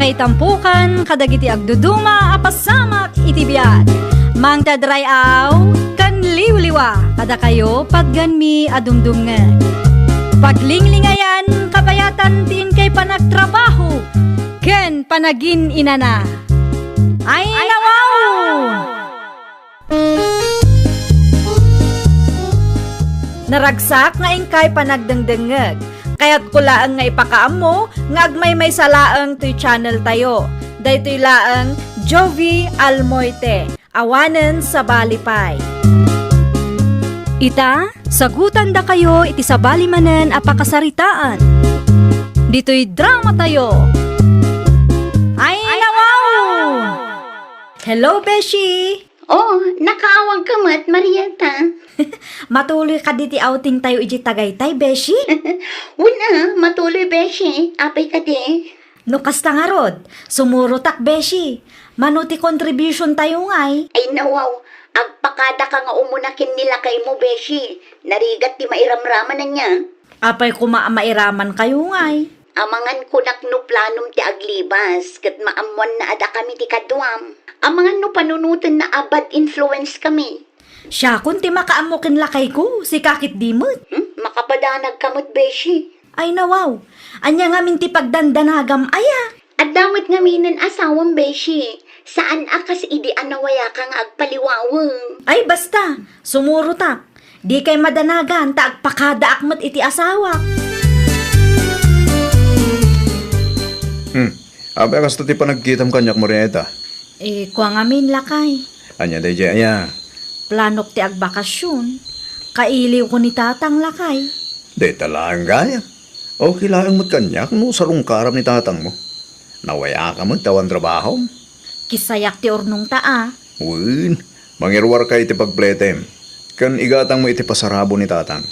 may tampukan, kadagiti agduduma, apasamak itibiyag. Mang tadrayaw, kan liwliwa, kada kayo pagganmi adumdumngeg. Paglinglingayan, kabayatan tiin kay panagtrabaho, ken panagin inana. Ay nawaw! Naragsak nga ingkay panagdengdengeg. Kaya't kulaang nga ipakaam mo, nga agmay may salaang to'y channel tayo. Daytoy laang Jovi Almoite, awanen sa balipay. Ita, sagutan da kayo iti sa balimanen apakasaritaan. Dito'y drama tayo. Ay nawaw! Hello, Beshi! Oh, nakaawag ka mat, Marieta. Matuloy ka diti outing tayo iji Tagaytay, Beshi? Wala, matuloy, Beshi. Apay ka di. No kasta nga rod, sumurutak, Beshi. Manuti contribution tayo ngay. Ay nawaw, agpakada ka nga umunakin nila kay mo, Beshi. Narigat di mairamraman na niya. Apay mairaman kayo ngay. Amangan kunak no planum ti aglibas, kat maamuan na ada kami ti kadwam. Amangan no panunutan na abad influence kami. Siya kun ti makaamukin lakay ko, si kakit dimot. Makapadanag kamot, Beshi. Ay nawaw, anya nga minti pagdandanagam aya. At damot nga minin asawang, Beshi. Saan akas idi anawaya ka nga agpaliwawang. Ay basta, sumurutak. Di kay madanagan, ta agpakada akmat iti asawa. Abay kasto ti panagkitam kanyak mo rin eta. Kuang amin lakay. Anya day aya. Planok ti agbakasyon. Kailiw ko ni tatang lakay. Day talang gaya. O kilaang mo't kanyak no sarong karap ni tatang mo. Nawaya ka mo tawan trabaho. Kisayak ti ornong taa. Uwin, mangirwar ka iti pagpletem. Kan igatang mo iti pasarabo ni tatang.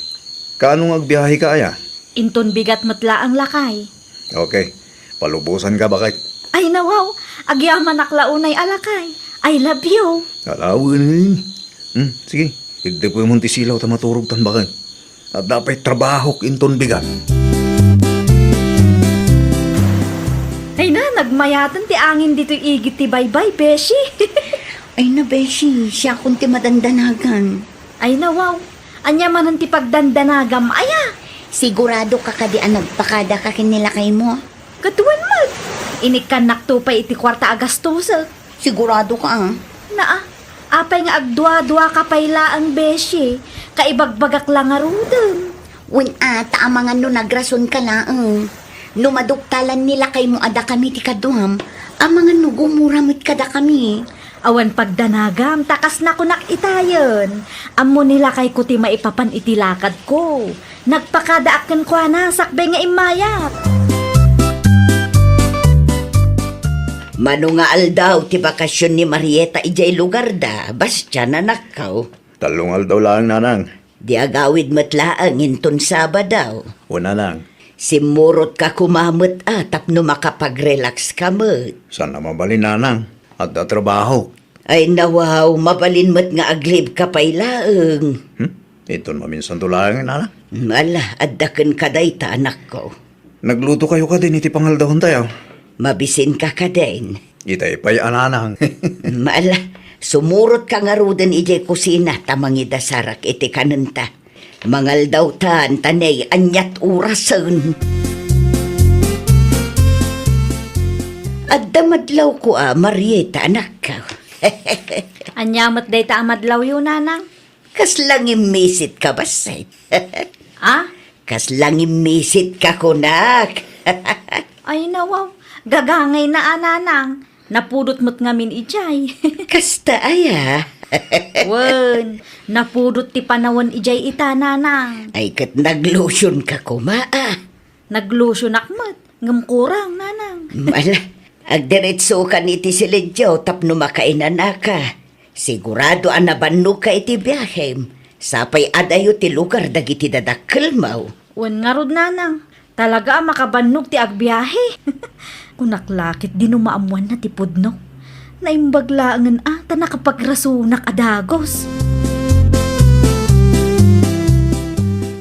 Kanong agbiyahe ka aya? Inton bigat matla ang lakay. Okay, palubusan ka bakit? Ay nawaw, agyaman aklaunay alakay. I love you. Alawin. Sige, igdi po yung silaw ta maturog tan bakit? At dapat trabaho inton bigat. Ay na, nagmayatan ti angin dito'y igit ti baybay, Beshi. Ay na, Beshi, siya kung ti madandanagan. Ay nawaw, anya manan ti pagdandanagam, aya. Sigurado ka kadi ang nagpakada ka kinila kay mo. Katuan mag. Inikan naktupay iti kwarta agastosa. Sigurado ka Naa, apay nga agdwa-dwa kapayla ang Beshi. Kaibagbagak lang nga rudem. Ta amangan no nagrason ka laang. No maduktalan nila kay mo ada kami ti kaduham, amangan no gumuramit kada kami. Awan pagdanagam, takas na ko nakitayon. Amo nila kay kuti maipapan itilakad ko. Nagpakadaakan ko na, sakbay nga imayat. Mano nga aldaw ti bakasyon ni Marieta ijay lugar da, bastya na nakaw. Talungal daw lang nanang. Di agawid matlaang inton Sabadaw. Una nang. Simurot ka kumamot tapno makapag-relax ka mo't. Sana mabalin nanang. At da trabaho. Ay nawaw, mabalin mo't nga aglib ka pailaang. Iton maminsan tulangan nanang. Mala, addaken kaday ta anak ko. Nagluto kayo ka din iti pangaldahon tayo. Mabisin ka ka din. Itay pa'y ananang. Mala, sumurot ka nga ruden ijay kusina tamangida sarak iti kanenta. Mangal daw tan tanay anyat urasan. Adda madlaw ko Marieta anak ka. Anyamat day ta amadlaw yun, nanang. Kas lang imisit ka basay. Ah? Kas lang imisit ka kunak. Ay nawaw, gagangay na nanang. Napudot mo't ngamin ijay. Kasta aya. Wen, napudot ti panawan ijay ita, nanang. Ay kat naglotion ka kumaa. Naglusyon akmat, ngamkurang, nanang. Mala, agdiretso ka niti silidyaw tapno makainan ka. Sigurado anabanno ka iti biyahem. Sapay adayo ti lugar dagiti dadakkel maw. Wen nga rod, nanang. Talaga makabannog ti agbiyahe. Kunaklakit di numaamuan na ti pudno. Naimbaglaangan ta nakapagrasunak adagos.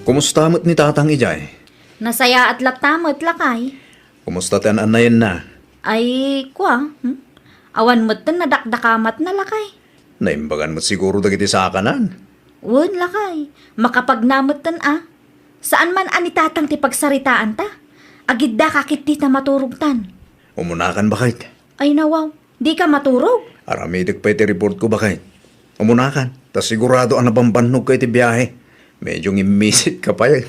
Kumusta mo't ni tatang ijay? Nasaya at latamot lakay. Kumusta tan anayin na? Ay, awan mo't nadakdakamat na lakay. Naimbagan mo siguro dagiti sa kanan. Wen lakay, makapagnamot Saan man anitatang ti pagsaritaan ta? Agidda kakit ti na maturugtan. Umunakan bakit? Ay nawaw, di ka maturog. Aramidik pa iti report ko bakit? Umunakan. Tas sigurado ang napambannog ka iti biyahe. Medyo ngimisit ka pa eh.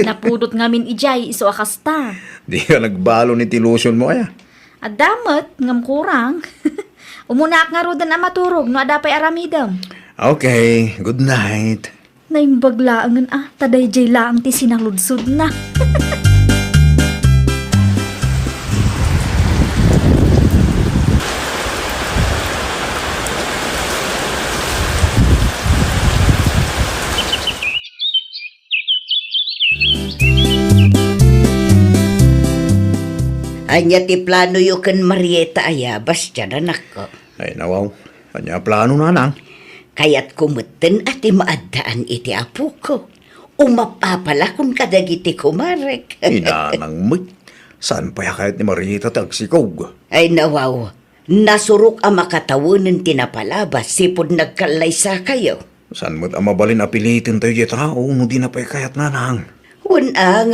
Napudot ngamin ijay, iso akasta. Di ka nagbalo ni tilusyon mo kaya. At damat, ngam kurang. Umunak nga rodan na maturog, no adapay aramidam. Okay, good night. Naimbaglaangan taday jay laang ti sinaludsod na. Anya ti plano yu ken Marieta ayabas dyan anak ko. Ay nawaw, kanya plano na nang. Kaya't kumuten at imaadaan iti apo ko. Umapapala kung kadagiti kumarek. Inanang mo't. Saan pa ya kahit ni Marita tagsikog? Ay nawaw, nasurok ang makatawanan tinapalabas sipod nagkalaysa kayo. Saan mo't ang mabalin apilitin tayo di tao no di na pa kayat na nang. Unang,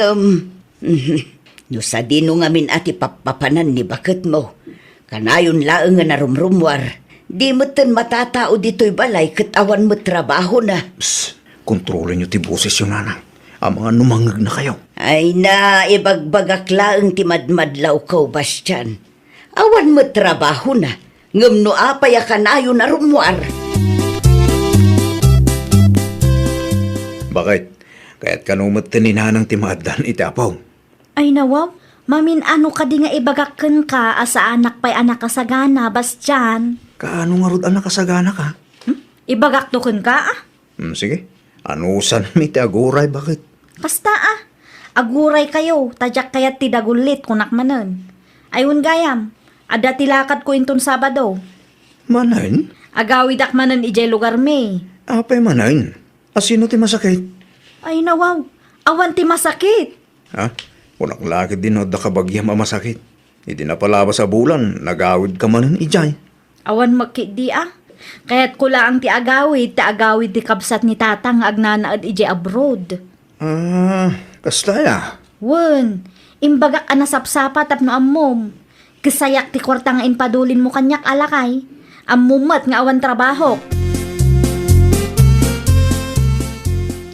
no sa dino ngamin ati papapanan ni bakit mo. Kanayon laeng nga narumrumwar. Di mo ten matatao dito'y balay katawan mo trabaho na. Psst, kontrolin niyo ti boses yung nanang. Ang mga numangag na kayo. Ay na, ibagbagak laeng ti madmadlaw ko, Bastian. Awan mo trabaho na. Ngam no apay kanayo narumwar. Bakit? Kaya't kanumot tininanang timadan itapaw. Ay nawaw, mamin ano ka di nga ibagakken ka asa anak pa'y anak kasagana, Bastian. Kaano nga rod ang nakasagana ka? Ibagaktoken ka Sige. Anusan mi ti aguray bakit? Kasta aguray kayo, tadyak kayat ti dagulit kunak manen. Ayun gayam, ada tilakad ko inton Sabado. Manain? Agawid ak manen ijay lugar me. Apay manain? Asino ti masakit? Ay nawaw, awan ti masakit. Ha? Unang lakid din da kabagyam ang masakit. Hindi na palaba sa bulan, nagawid ka manin ijay. Awan magkidi Kaya't kula ang ti agawid ti kabsat ni tatang agnanaad ijay abroad. Kastaya. Wen, imbagak anasapsapa tapno ammom. Kasayak ti kwarta nga inpadulin mo kanyak alakay. Ammumat nga awan trabaho.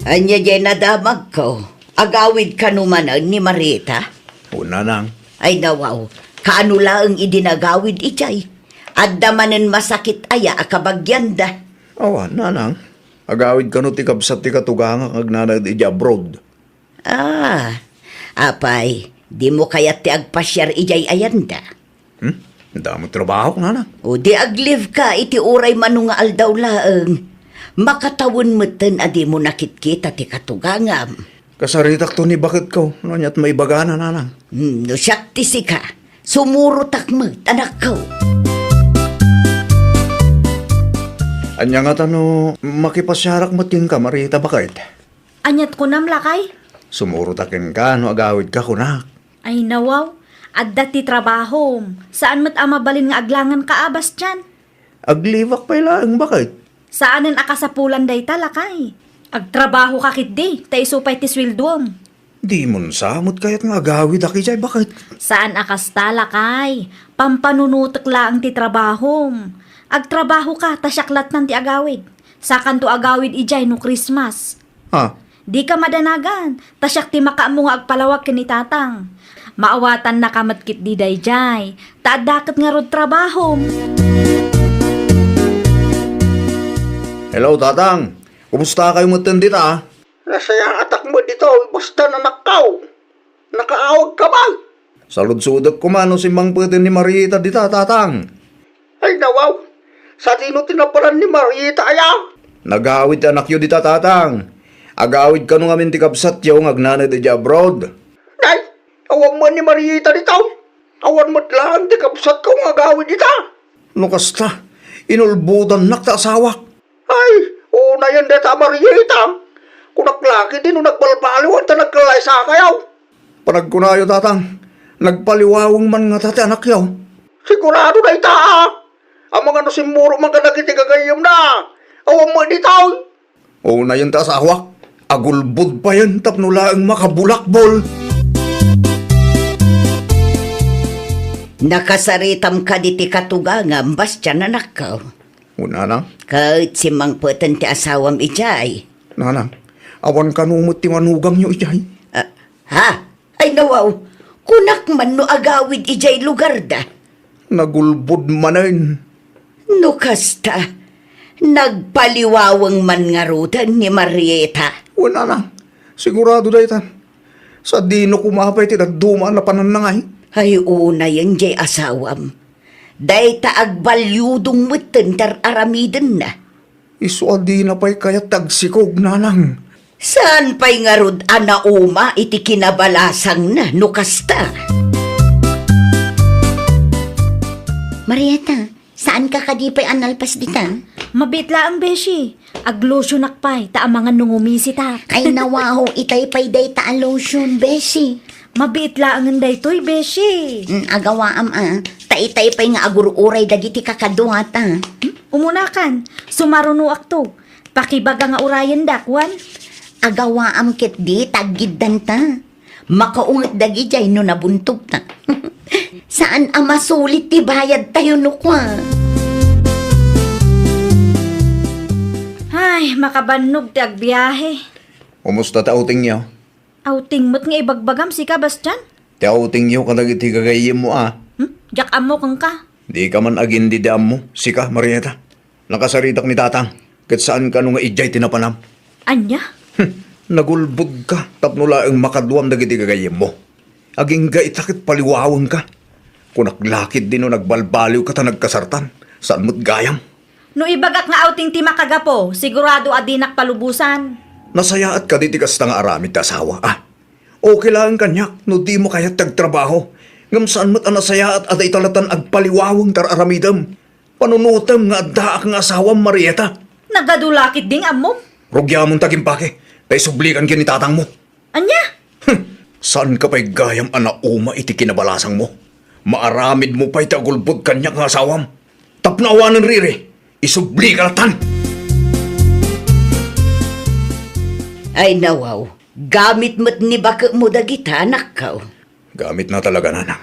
Anya dyan nadamag ko. Agawid ka numan ni Marita. Una nang. Ay nawaw, kaano laeng idinagawid ijay. Adda manen masakit aya akabagyanda. Awan, nanang. Agawid ka no ti kabsat ti katugang ang agnanad ija abroad. Apay, di mo kayat ti agpasyar ijay ayanda. Damo trabaho, nanang. O di aglive ka iti uray manunga aldaw laeng. Makatawon mo ten adi mo nakitkita ti katugangam. Kasaritak to ni bakit ko, nanyat may bagana, nanang. No siyak ti sika, sumurutak mo, anak ko. Anya nga tano, makipasyarak mo ting ka, Marita, bakit? Anyat ko nam lakay. Sumurutakin ka, no agawid ka kunak. Ay nawaw, adda ti trabaho. Saan mat amabalin nga aglangan ka Bastian? Aglivak pa ilang, bakit? Saanen akasapulan day talakay? Agtrabaho ka kitdi, ta isupay ti swildwom. Di mo samot kaya't nga agawid aki jay, bakit? Saan akasta lakay? Pampanunutok laang ti trabahom. Agtrabaho ka, tasyaklat ng ti agawid. Sakan to agawid ijay no Christmas. Ha? Di ka madanagan, tasyak ti makaamo nga agpalawag kini tatang. Maawatan na kamatkit di dayjay, taadakat nga rod trabahom. Hello, tatang. Kumusta kayo matandit, Nasayang atak mo dito, basta na nakaw. Nakaawag ka ba? Salud-sudak ko man, si Mang Putin ni Marita dita, tatang. Ay nawaw, sa tino tinaparan ni Marieta aya. Nagawid anak yu dita, tatang. Agawid ka nung amin ti kabsat yung agnanad di abroad. Nay, awang man ni Marieta dito. Awan mo't lang, di kapsat ko nga gawin dito. No kasta, inulbutan nakta asawak. Ay, una yan dita Marieta. Kung naklaki din, nung nagbalbaliwan, ta nagkalay sa kayaw. Panagkunayo, tatang. Nagpaliwawang man nga tati anak yaw. Sigurado na ita, Ang mga nasimuro man ka nagitigagayam na. Awan mo di tao. O na yan ta asawa. Agulbod pa yan tapnula ang makabulakbol. Nakasaritam ka di ti katugangam, Bastian anak ka. O nanang, Kahit si Mang Peten ti asawam ijay. nanang, awan ka numot ti manugang nyo ijay. Ha? Ay nawaw, kunak man no agawid ijay lugar da. Nagulbod manin. No kasta, nagpaliwawang man nga rutan ni Marieta. O nanang, sigurado da itan. Sa dino kumapay ti duma na pananangay. Ay una yan jay asawam. Day taagbalyudong mutin tar aramiden na. Isu adi na pa'y kaya tagsikog nanang. Saan pa'y nga rod anauma iti kinabalasang na no kasta? Marieta, saan ka kadipay analpas dita? Mabitla ang beshi. Aglusyo nakpay, ta ang mga nungumisita. Ay nawaho, itay pay day ta lotion, Beshi. Mabitla ang anday to'y beshi. Agawaam taitay pay nga agururay dagiti kakaduata. Umunakan, sumarunuak to. Pakibaga nga urayan dakwan. Agawaam ket di taggidan ta. Makaungat dagi jay no nabuntog ta. Saan ang masulit ti bayad tayo no kwa? Ay, makabanog ti agbiyahe. Kumusta ta outing niyo? Outing mo't nga ibagbagam si ka, Bastian. Ti outing niyo kadagiti gagayim mo Jak amo kang ka. Di ka man agin di daam mo, sika, Marieta. Nakasaritak ni tatang, kat saan ka nung ijay tinapanam. Anya? Nagulbog ka, tapnula ang makadwam dagiti gagayim mo. Aging gaitakit paliwawang ka. Kung naglakid din o nagbalbaliw ka ta nagkasartan, saan mo't gayam? No ibagak nga outing ti makagapo, sigurado adinak palubusan. Nasayaat ka diti kasta nga aramid ta asawa, Okay lang kanyak, no di mo kayat tagtrabaho. Ngam saan mo't nasayaat aday talatan agpaliwawang tar aramidam. Panunutam nga addaak nga asawam, Marieta. Nagadulakit ding amom. Rugya mong tagimpake, tay sublikan kini tatang mo. Anya? Saan ka pa'y gayam anauma iti kinabalasang mo? Maaramid mo pa'y tagulbod kanyak nga asawam. Tapnawanan riri, isubli ka latan. Ay nawaw, gamit mo't ni baka mo dagita anak ka. Gamit na talaga, nanang.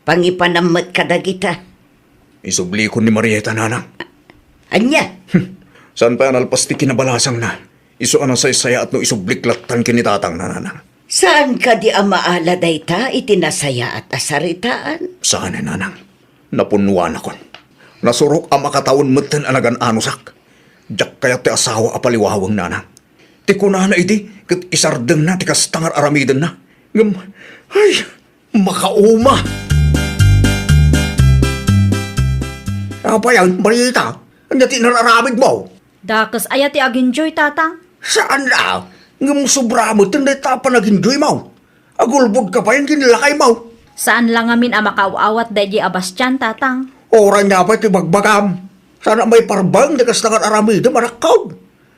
Pangipanamot ka dagita. Isubli ko ni Marieta, nanang. Anya? Saan pa analpas ti kinabalasang na? Isu ana saya at no isubliklattan kinitatang na, nanang. Saan ka di amaala dayta itinasaya at asaritaan? Saan, nanang? Napunuan akon. Nasurok ang makatawon mutan anagan anusak. Diyak kaya ti asawa apaliwawang, nanang. Ti kunana iti, kat isardeng na, ti kastangar aramiden na. Ngam, ay, makauma. Apa yan, Marieta? Anya ti nararamid mo? Dakas aya ti aginjoy tatang. Saan na? Ngam sobra mo, tinday tapa nag-enjoy mo. Agulbod ka pa yung kinilakay mo. Saan lang amin ang makaawat dahi Abastian tatang. Oran niya pa iti bagbagam. Sana may parbang na kastangar aramiden marakaw.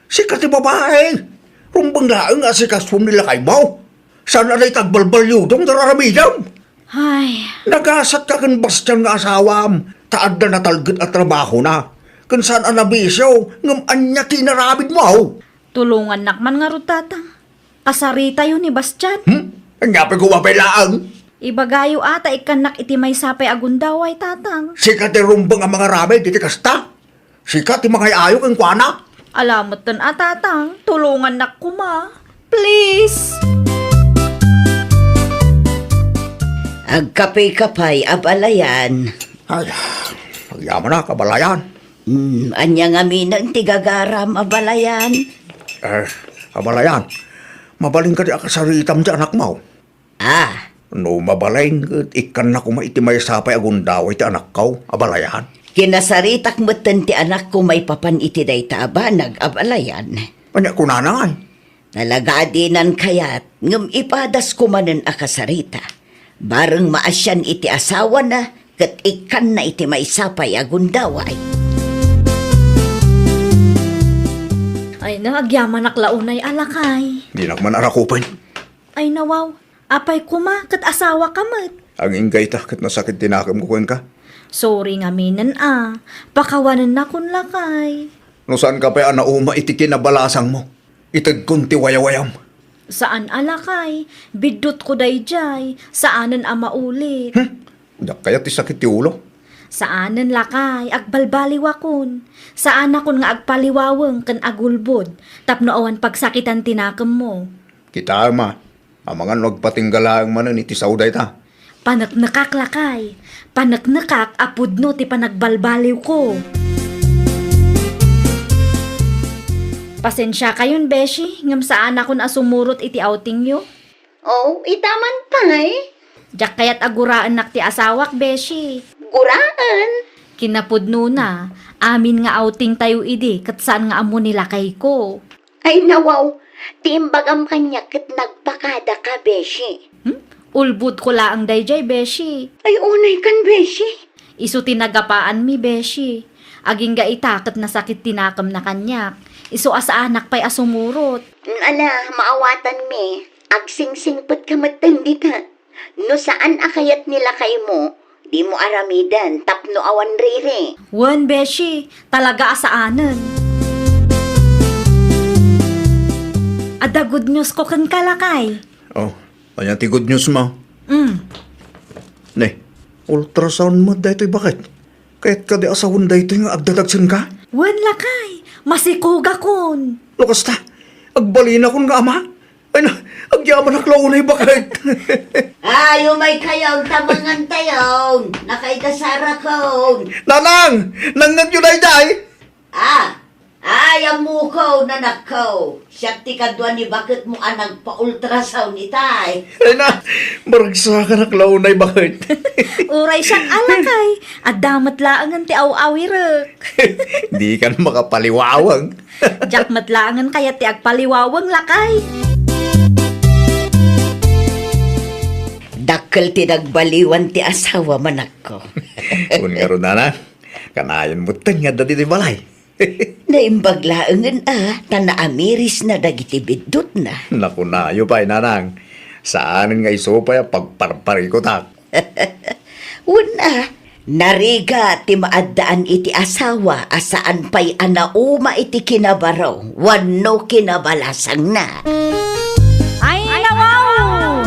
Sikat ti babae. Rumbang laang asikas po nila kay mo. Sana na'y tagbalbalyudong nararamidam. Ay, Nagasat ka kan Bastian nga asawam. Taad na natalgit at trabaho na. Kung saan ang nabisyo, ngam anya tinaramid mo. tulungan nakman nga ro tatang. Kasarita yun ni Bastian. Anya pa guwapay laang. Ibagayo ata ikanak iti may sapay agundaway tatang. Sikat ti rumbang ang mga ramay, diti kasta. Sikat ti mga ayok ang kuana. Alamot tan tatang, tulungan nak kuma. Please! Agkapay-kapay abalayan. Ay, pagyaman na, kabalayan. Anya nga minang tigagaram abalayan. Kabalayan. Mabaling ka di akasaritam di anak mo. Ah, No, mabaling, ikan na kuma iti may sapay agundaway ti anak ko, abalayan. kinasaritak mo't ti anak ko may papan iti dayta ba nag-abalayan. Panya ko nanay. Nalagadinan kayat ngam ipadas ko manen akasarita. Bareng maasyan iti asawa na kat ikan na iti may sapay agundaway. Ay naagyaman naklaunay alakay. Di nakman arakupan. Ay nawaw, apay kuma kat asawa kamat. Ang ingay ta, kat nasakit tinakam ko ka. Sorry nga minan pakawanan na kun lakay. No saan ka pa nauma iti kinabalasang mo? Itag kunti wayawayam. Saan alakay? Bidot ko dayjay. Saanan maulit? Dak kaya ti sakit ti ulo. Saanan lakay? Agbalbaliwakon. Saan akon nga agpaliwaweng kan agulbod. Tapno awan pagsakitan tinakam mo. Kita ma, amangan nagpatinggalaang manan iti sauday ta. Panaknakak lakay. Panaknakak apudno ti panagbalbaliw ko. Pasensya kayon, Beshi. Ngam saan akon asumurot iti outing yo. Oh, itaman pa eh. Diyak kaya't aguraan nak ti asawak, Beshi. Guraan. Kinapudno na. Amin nga outing tayo idi. Kat saan nga amo nila kay ko. Ay nawaw, tiimbagam kanya kat nagpakada ka, Beshi. Ulbud ko laang dayjay, Beshi. Ay unay kan, Beshi. Isu tinagapaan mi, Beshi. Aging ga itakat na sakit tinakam na kanyak. Isu asa anak pa'y asumurot. Ala, maawatan mi. Agsingsingpot ka matandi ka. No saan akayat nila kay mo, di mo aramidan, tapno awan riri. Wan, Beshi. Talaga asaanan. Ada good news ko kan kalakay. Oh, kanya ti good news mo. Mm. Ultrasound mo dahito bakit? Kahit ka di asawon dahito nga agdadagsan ka? Wan lakay. Masikuga kon. Lukas ta, agbalina kon nga ama. Ay na, agyaman na klaunay bakit? Ayo may kayong tamangan tayong, nakaidasara kon. Nanang! Nangnag yun ay day! Ayam mo ko, nanak ko. Siyak ti kadwa ni bakit mo anang pa-ultrasound itay. Ay na, maragsa ka na klaunay bakit? Uray siyang alakay. At damat laangan ti aw-awirek. Di ka na makapaliwawang. Diyak matlaangan kaya ti agpaliwawang lakay. Dakkel ti nagbaliwan ti asawa manak ko. Kung nga ron na, kanayan mo nga dati di balay. Naimbaglaangan tanaamiris na dagiti bidot na. Naku na, yun pa nanang. Saan nga iso pa pagparpari ko tak? Una, nariga ti maaddaan iti asawa asaan pa'y anauma iti kinabaraw, wano kinabalasang na. Ay, nawaw!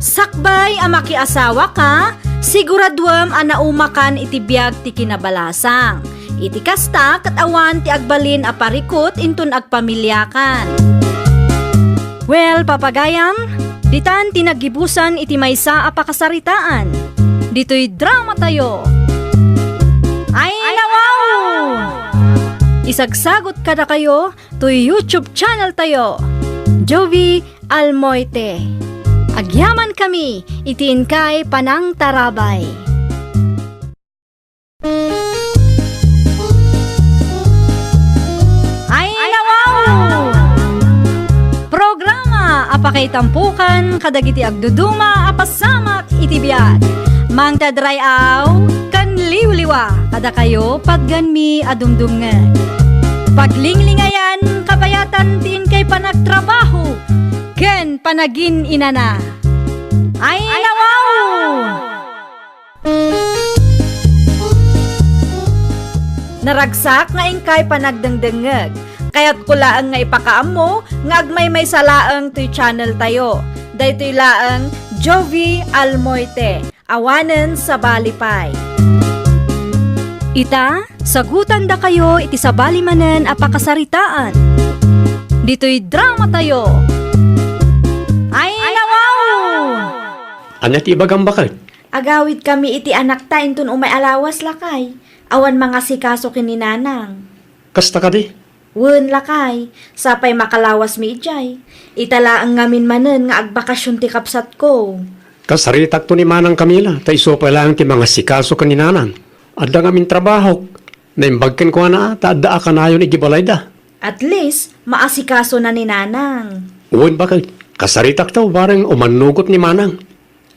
Sakbay amaki asawa ka, siguraduam anaumakan iti biag ti kinabalasang. Iti kasta kat awan ti agbalin aparikot intun agpamilyakan. Well, papagayam, ditan tinagibusan iti maysa apakasaritaan. Dito'y drama tayo. Ay, nawaw! Isagsagot kada kayo to YouTube channel tayo. Jovi Almoite. Agyaman kami, itiin kay Panang Tarabay. Ay, nawaw! Programa apakay tampukan kadagiti agduduma apasamak itibiyat. Mang tadrayaw kan liwliwa kada kayo pagganmi adumdumngan. Paglinglingayan kabayatan tiin kay panagtrabaho ken panagin inana. Ay, nawaw! Naragsak nga ingkay panagdengdengeg. Kaya't kulaan nga ipakaam mo, nga agmay may salaang to'y channel tayo. Daytoy laang Jovi Almoite, awanen sa balipay. Ita, sagutan da kayo iti sa balimanen apakasaritaan. Dito'y drama tayo. Ay, nawaw! Anya ti ibagang bakit? Agawid kami iti anak ta intun umay alawas lakay. Awan mga sikaso kininanang. Kasta ka di? Wen lakay, sapay makalawas mi ijay. Itala ang ngamin manen nga agbakasyon ti kapsat ko. Kasaritak to ni Manang Camila, ta iso pa lang ti mga sikaso kaninanan. Adda ngamin trabaho, naimbagken ko na, ta adda ka na yun igibalay da. At least, maasikaso na ni nanang. Uwan bakit? Kasaritak to, bareng umanugot ni Manang.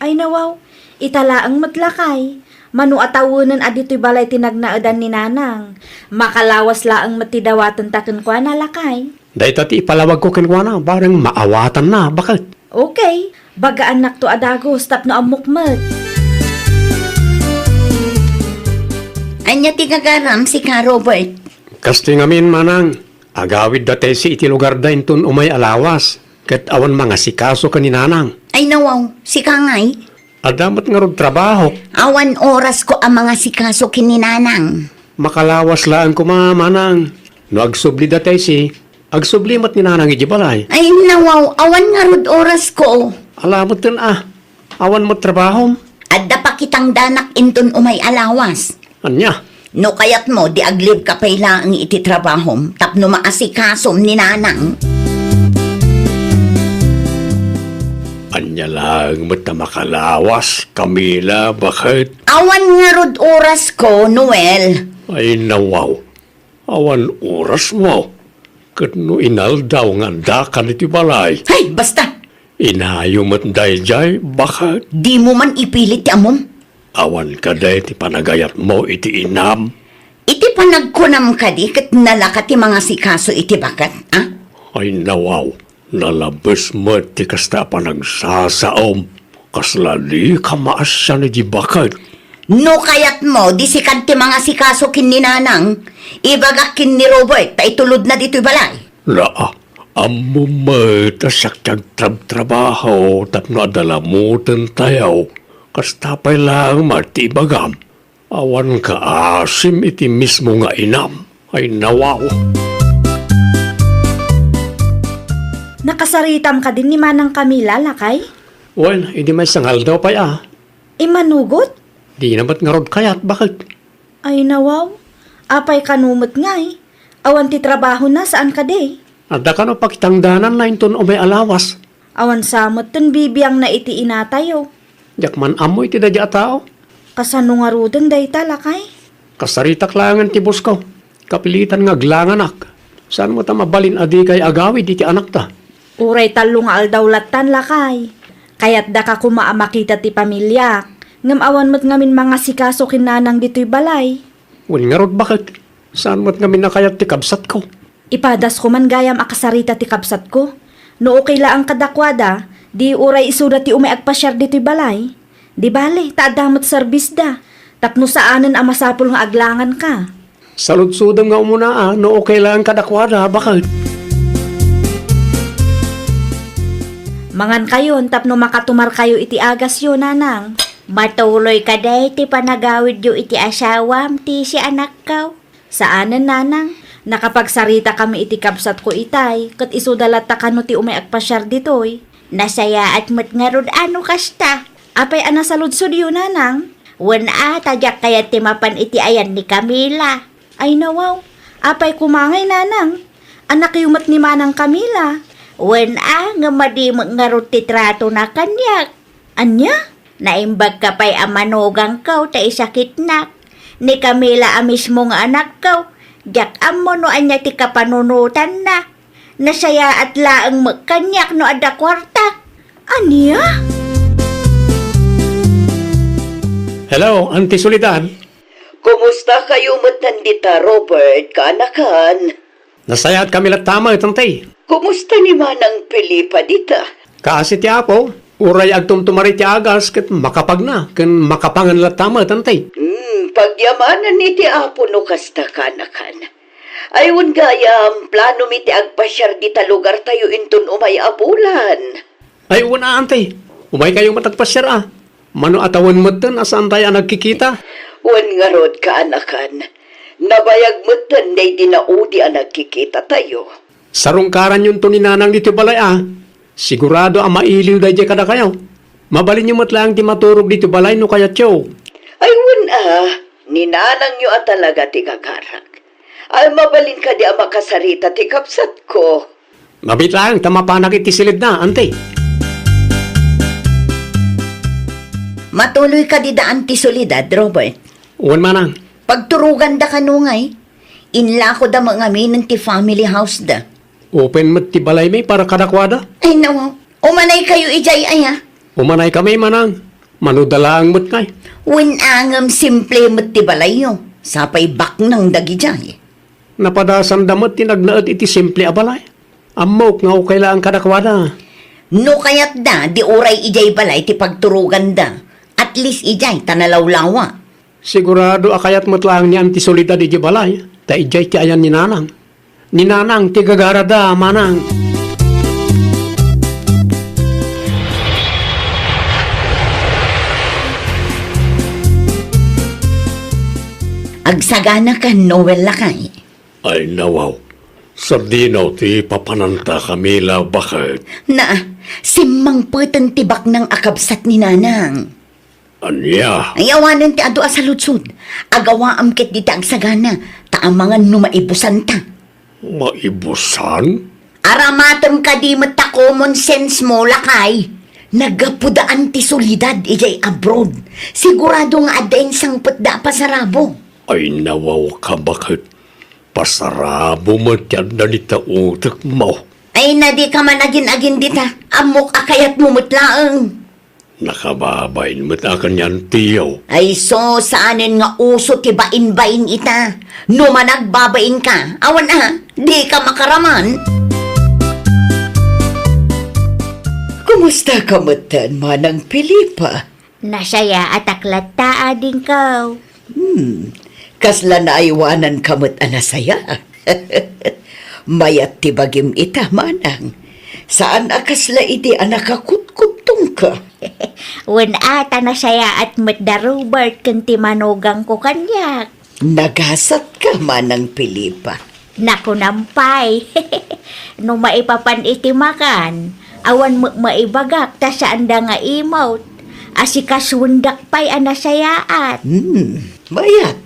Ay nawaw, itala ang matlakay. Manu atawunan adito'y balay tinagnaadan ni nanang. Makalawas laang matidawatan taken kwa na lakay. Dahil tati ipalawag ko kinkwana, bareng maawatan na, bakit? Okay, bagaan nak to adagos tapno amukmet. Anya ti gagaram si ka Robert. Kasto ngamin manang, agawid dati si iti lugar da intun umay alawas, ket awan mga sikaso ka ni nanang. Ay nawaw, si ka ngay. Adamat nga rod trabaho, Awan oras ko ang mga sikaso kininanang. makalawas laan ko mga manang. No agsubli dati si, agsubli mat ni nanang iti balay. Ay nawaw, awan nga rod oras ko. Alamot din awan mo trabaho. Adda pa kitang danak intun umay alawas. Anya, No kayat mo, di aglib ka payla ang iti trabahom, tapno maasikasom ni nanang. anya lang mat na makalawas, Camila, bakit? Awan nga rod oras ko, Noel. Ay nawaw, awan oras mo. Kat no inaldaw nga dakan iti balay. Hay, basta, Inayo mat dahil jay, bakit? di mo man ipilit ti amom. Awan ka day ti panagayat mo iti inam. Iti panagkunam ka di, kat nalaka ti mga sikaso iti bakat, ah? Ay nawaw, nalabas mo ti kasta panagsasaom. Kaslali ka maasya ni di bakit? No kayat mo, di sikat ti mga sikaso kin ni nanang, ibagak kin ni Robert, ta itulod na dito'y balay. Laa, amo mo tasakyag trabaho tapno adalamutan tayo. Kastapay lang matibagam. Awan ka asim iti mismo nga inam. Ay nawaw. Nakasaritam ka din ni Manang Camila, lakay? Well, hindi may sangal daw pa Imanugot? Di namat nga rod kayat, bakit? Ay nawaw, apay kanumot ngay. Awan ti trabaho na saan ka day? Ada ka no pakitangdanan na inton o may alawas. Awan samot ten bibiyang na iti inatayo. Jakman amoy ti dadya tao. Kasano nga ruden day talakay? Kasaritak langan ti bus ko. Kapilitan nga glanganak. Saan mo ta mabalin adi kay agawi di ti anak ta? Uray talo nga aldawlatan lakay. Kaya't da ka kumaamakita ti pamilya. Ngam awan mo't ngamin mga sikaso kinanang dito'y balay. Wal nga rod bakit? Saan mo't ngamin nakayat ti kabsat ko? Ipadas ko man gayam akasarita ti kapsat ko. No okay la ang kadakwada, di uray isuda ti umayagpasyar dito'y balay. Di bale, taadamot serbis da. Tapno saanan ang masapul nga aglangan ka. Saludsudam nga umuna no okay lang kadakwada, bakit? Mangan kayon, tapno makatumar kayo iti agas yo, nanang. Matuloy ka day, ti panagawid yo iti asawam, ti si anak kaw. Saanan, nanang? Nakapagsarita kami iti kapsat ko itay, kat isudalat ta kano ti umayagpasyar ditoy. Nasaya at mat nga rod ano kasta. Apay ana saludsod yo, nanang? Wan tadyak kaya ti mapan iti ayan ni Camila. Ay nawaw, apay kumangay, nanang. Anak yumat ni Manang Camila. Wan nga madimag nga rod ti trato na kanyak. Anya? Naimbag ka pa'y amanugang kaw, ta isakit nak. Ni Camila mismo nga anak kaw. Diyak amo no anya ti kapanunutan na. Nasaya at laang magkanyak no ada kwarta. Anya? Hello, Auntie Soledad. Kumusta kayo matandita, Robert, kaanakan? Nasayat kami tama tantay. Kumusta ni Manang Pilipa dita? Kaasi ti apo, uray agtumtumari ti agas ket makapag na, ken makapangan tama tantay. Pagyamanan ni ti apo no kasta kaanakan. Ayun gayam, plano mi ti agpasyar dita lugar tayo intun umay abulan. Ay, una antay. Umay kayong matagpasyar Mano atawan mo tan asaan tayo nagkikita? Wan nga rod kaanakan. Nabayag mo tan day dinaudi ang nagkikita tayo. Sarungkaran yung tuninanang dito balay Sigurado ang mailiw dahi kada kayo. Mabalin nyo matlang ti maturog dito balay no kaya tiyo. Ayun ninanang nyo talaga ti kakarak. Ay mabalin ka di ang makasarita ti kapsat ko. Mabit lang, tamapanak iti silid na, ante. Matuloy ka di daan ti Soledad, Robert. Uwan manang. Pagturugan da kanungay, inla ko da mga amin ti family house da. Open mat ti balay may para kadakwada. Ay nawaw, umanay kayo ijay aya. Umanay kami manang. Manudala ang mat kay. Winangam simple mo't ti balay yo. Sapay bak ng dagijay. Napadasan damot tinagnaad iti simple a balay. Amok nga okay lang kadakwada. No kayat da, di oray ijay balay ti pagturugan da. At least ijay tanalawlawa. Sigurado akayat matlang ni Auntie Soledad iti balay. Ta ijay ti ayan ni Nanang. Ni Nanang ti gagarada manang. Agsagana ka, Noel lakay. Ay nawaw. Sardinaw ti papananta Camila bakit? Na, simmang putang tibak ng akabsat ni Nanang. Anya? Ay awanan ti ado sa lutsud. Agawaam ket di agsagana. Taamangan numaibusan ta. Maibusan? Aramatom ka di mata common sense mo, lakay. Nagapudaan ti solidad ijay abroad. Sigurado nga adain sang putda pa sa rabo. Ay nawaw ka bakit? Pasarabo mo tiyan na nita utak mo. Ay na di ka man agin-agin dita. Amok akayat mo mutlaang. Nakababain mo't akan yan tiyaw. Ay so, saanin nga uso ti bain-bain ita. No managbabain ka, awan di ka makaraman. Kumusta ka matan, Manang Pilipa? Nasaya at aklata ading kaw. Kasla na iwanan ka mat anasaya. Mayat ti bagim ita, Manang. Saan akasla iti anakakutkutong ka? Wen ata nasaya at matdarubert kanti manugang ko kanyak. Nagasat ka, Manang Pilipa. Naku nampay. No maipapan iti makan. Awan mo maibagak ta saan da nga imot. Asikaswundak pa'y anasayaat. Mayat.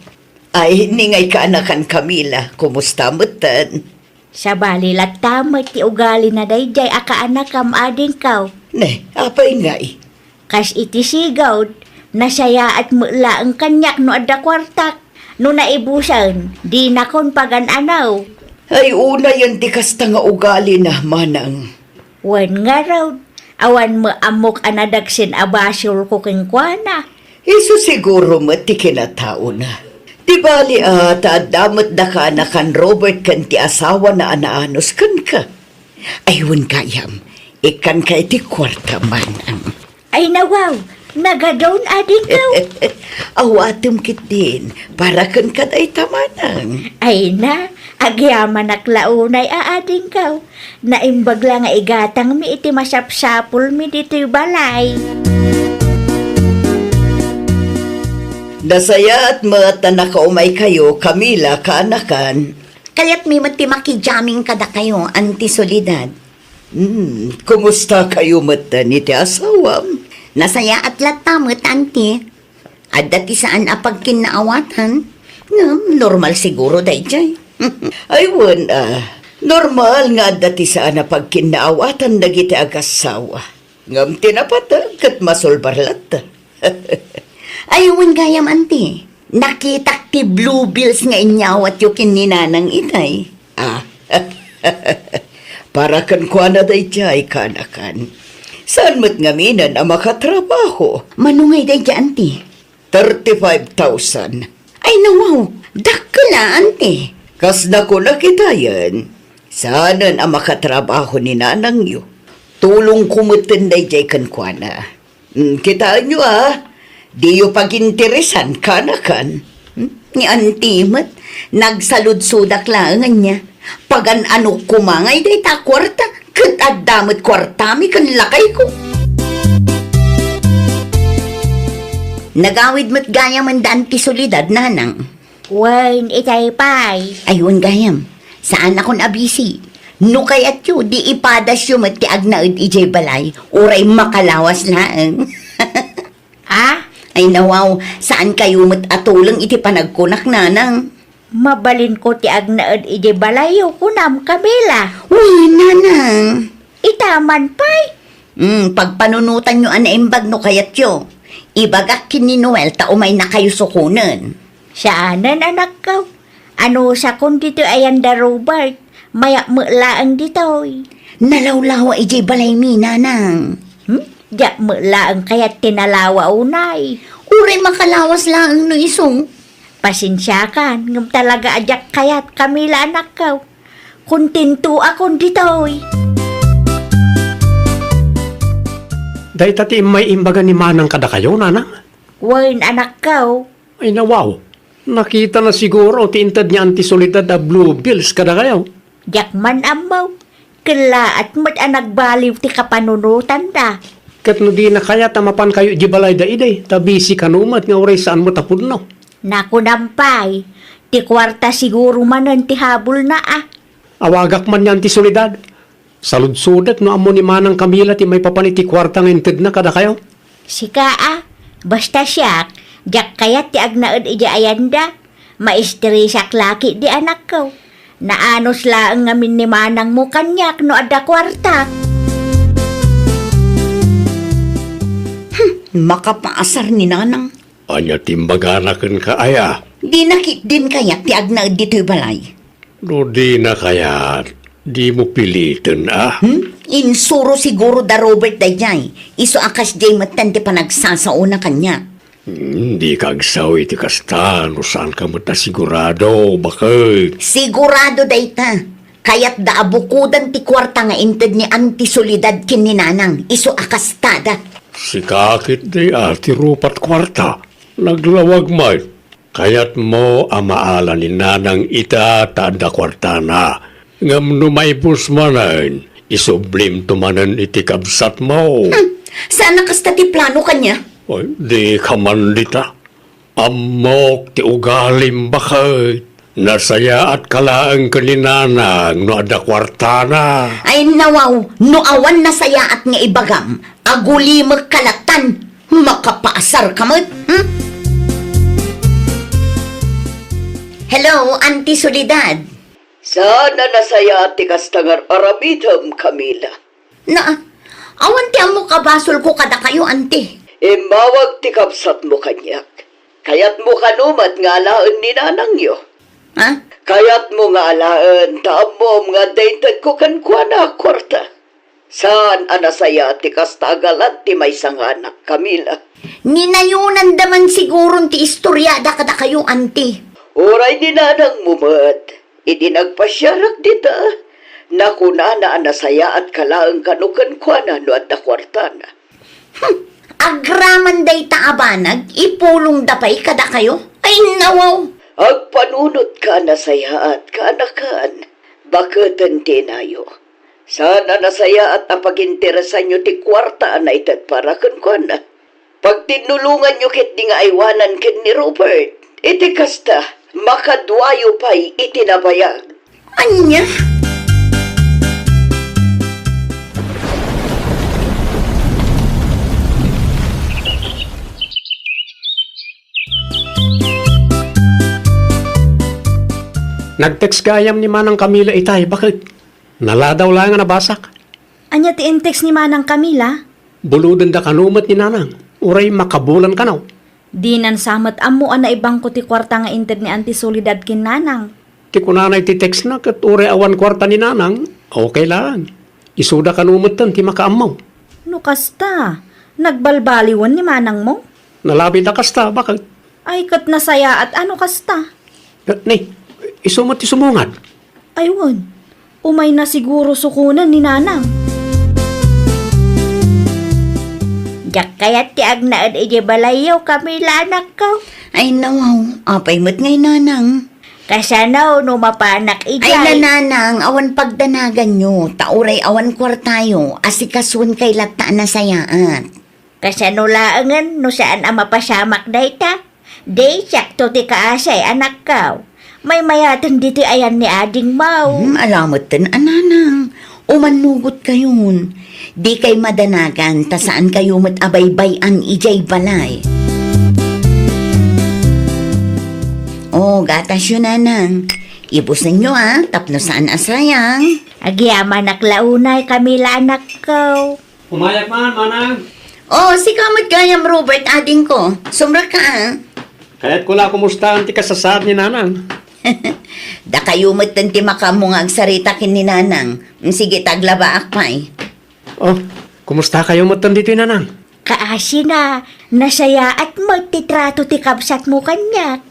Ay, ningay ka anakan Camila. Kumusta matan? Sa balilat tamat ti ugali na dayjay akaanak kam ading kaw. Ne, apay ngay. Kas iti sigawd, nasaya at mula ang kanyak no adda kwartak. No naibusan, di na kon pagan-anaw. Ay, una yan di kasta nga ugali na, Manang. Wen nga raw, awan mo amok anadagsin abasyol ko kengkwana. Iso siguro mati kinatao na. Di bali damat da ka na kan Robert kan ti asawa na anaanos kan ka. Aywan kayam, ikan ka iti kwarta, Manang. Ay nawaw, nagadon ading kaw. Awatom kit din, para kan kaday tamanang. Ay na, agyaman naklaunay aading kaw. Naimbag lang nga igatang mi iti masapsapul mi dito'y balay. Nasaya at mata nakaumay kayo, Camila, kaanakan. Kaya't mi mati makijaming kada kayo, Auntie Soledad. Kumusta kayo mata ni ti asawam? Nasaya at latamot, Auntie. At dati saan apag kinaawatan? Normal siguro, dayjay. Aywan, normal nga dati saan na pagkinaawatan dagiti agasawa. Ngam tinapatag kat masulbarlat. Ayun gayam, Auntie. Nakita ti blue bills nga inyawat yung kininanang itay. Para kan kwa na dayjay kanakan. Saan mo't ngaminan ang makatrabaho? Manungay day dyan, Auntie. 35,000. Ay nawaw, dakla, Auntie. Kas na ko nakita yan. Saan ang makatrabaho ni nanang yo? Tulong kumutin dayjay kan kwa na. Kita nyo di yo pag-interesan kanakan. Ni Auntie mat, nagsalud-sudak lang niya. Pagan ano kumangay day ta kwarta, kat adamot kwartami kan lakay ko. Nagawid mo't gayam ang Auntie Soledad, Nanang. Wen, itay pay. Ayun gayam, saan akong abisi? No kayat yu, di ipadas yu mat ti agnaud ijay balay, uray makalawas lang. Ay nawaw, saan kayo mat atulang iti panagkunak, Nanang? Mabalin ko ti agnaud ijay balayo kunam Camila. Uy, Nanang. Itaman pay. Pagpanunutan nyo anaimbag no kayat yu. Ibagak kini Noel ta umay na kayo sukunan. Saanan anak ka? Ano sa kun dito ayan da Robert? Mayak mulaang ditoy. Nalawlawa ijay balay mi, Nanang. Diyak mulaang kayat tinalawa unay. Uray makalawas lang no isong. Pasensya ka, ngam talaga ajak kayat Camila anak ka. Kuntinto akong ditoy. Dahil tati may imbaga ni Manang kada kayo, Nanang. Wen anak ka. Ay nawaw, nakita na siguro ti intad ni antisolidad a blue bills kada kayo. Jak man amaw. Kala at mat ang nagbaliw ti kapanunutan da. Kat no di na kaya tamapan kayo di balay da iday, tabisi kanumat nga oray saan mo tapudno. Naku nampay. Ti kwarta siguro manan ti habol na ah. Awagak man yan ti solidad. Saludsudat no amo ni Manang Camila ti may papaniti kwarta nga intad na kada kayo. Sika ah. Basta siyak. Jak kayat ti agnaed ija ayanda. Maistri sak laki di anak ko. Naanos laang ngamin ni Manang mo kanyak no ada kwarta. Makapaasar ni nanang. Anya timbaganakan ka aya. Di nakit din kaya ti agnaed dito'y balay. No di na kaya, di mo pilitin ah. Insuro siguro da Robert dayjay. Iso akas jay matan ti panagsasauna kanya. Hindi kagsaw iti kasta, no saan ka mata sigurado, bakit? Sigurado dayta. Kaya't da abukudan ti kwarta nga inted ni antisolidad kin ni nanang. Iso akastada. Si kakit di ati rupat kwarta, naglawag man. Kaya't mo amaala ni nanang ita tada kwarta na. Ngam numaybus manan, isublim tumanan iti kabsat mo. Sana kasta ti plano kanya? Ay, di ka man dita. Amok ti ugalim bakit. Nasaya at kalaang kaninanang no ada kwarta na. Ay nawaw, no awan na saya at nga ibagam. Aguli magkalatan. Makapaasar ka mo't. Hello, Auntie Soledad. Sana nasaya ti kastangar aramitam, Camila. Na, awan ti amo kabasol ko kada kayo, Auntie. Imawag ti kapsat mo kanyak. Kayat mo kanumat nga alaan ni nanang yo. Ha? Kayat mo nga alaan taamom nga daytad ko kankwana kwarta. Saan anasaya ti kastagalat ti may sanganak, Camila? Ninayunan daman siguro ti istoryada kada kayo, Auntie. Oray ni nanang mumat. Idi nagpasyarak dita. Nakuna na anasaya at kalaang kanukankwana no at da kwarta na. Agraman day taabanag, ipulong dapay kada kayo. Ay nawaw. Agpanunot ka nasaya at kanakan. Bakit ang tinayo? Sana nasaya at apag-interesan nyo ti kwarta na itad para kankwana. Pag tinulungan nyo kit di nga aywanan kit ni Robert, iti kasta, makadwayo pa'y itinabayag. Anya? Nag-text gayam ni Manang Camila itay, bakit? Naladaw lang nga nabasak. Anya ti intex ni Manang Camila? Buludan da kanumat ni nanang, uray makabulan ka naw. Di nan samat amo na ibang ko ti kwarta nga inted ni antisolidad kin Nanang. Ti kunanay ti text na kat uray awan kwarta ni nanang, okay lang. Isuda kanumatan ti makaamaw. No kasta, nagbalbaliwan ni Manang mo? Nalabi da kasta, bakit? Ay kat nasaya at ano kasta? Ni, isumot ti sumungad. Aywan, umay na siguro sukunan ni Nanang. Jak kayat ti agnaed ije balayaw Camila anak ko. Ay nawaw, apay mo't ngay nanang. Kasanaw no mapanak Ay ijay. nananang, awan pagdanagan nyo, tauray awan kwartayo, asikasun kay lata na sayaat. Kasano laangan no saan ang mapasamak dayta. Day sakto ti kaasay anak ko. May mayatan dito ayan ni ading mau. Alamot din, ananang, umanugot kayon. Di kay madanagan, ta saan kayo matabaybayan ijay balay. Oh, gatas yun, nanang. Ibus ninyo, tapno saan asayang. Agyaman naklaunay Camila anak ko. Umayak man, Manang. Oh, si kamot gayam, Robert, ading ko. Sumra ka, Kaya't kula kumustahan ti kasasad ni nanang. Da kayo ti makamungag sarita kin ni nanang. Sige, taglaba akpay. Oh, kumusta kayo matan dito nanang? Kaasi na, nasaya at magtitrato ti kabsat mo kanyak.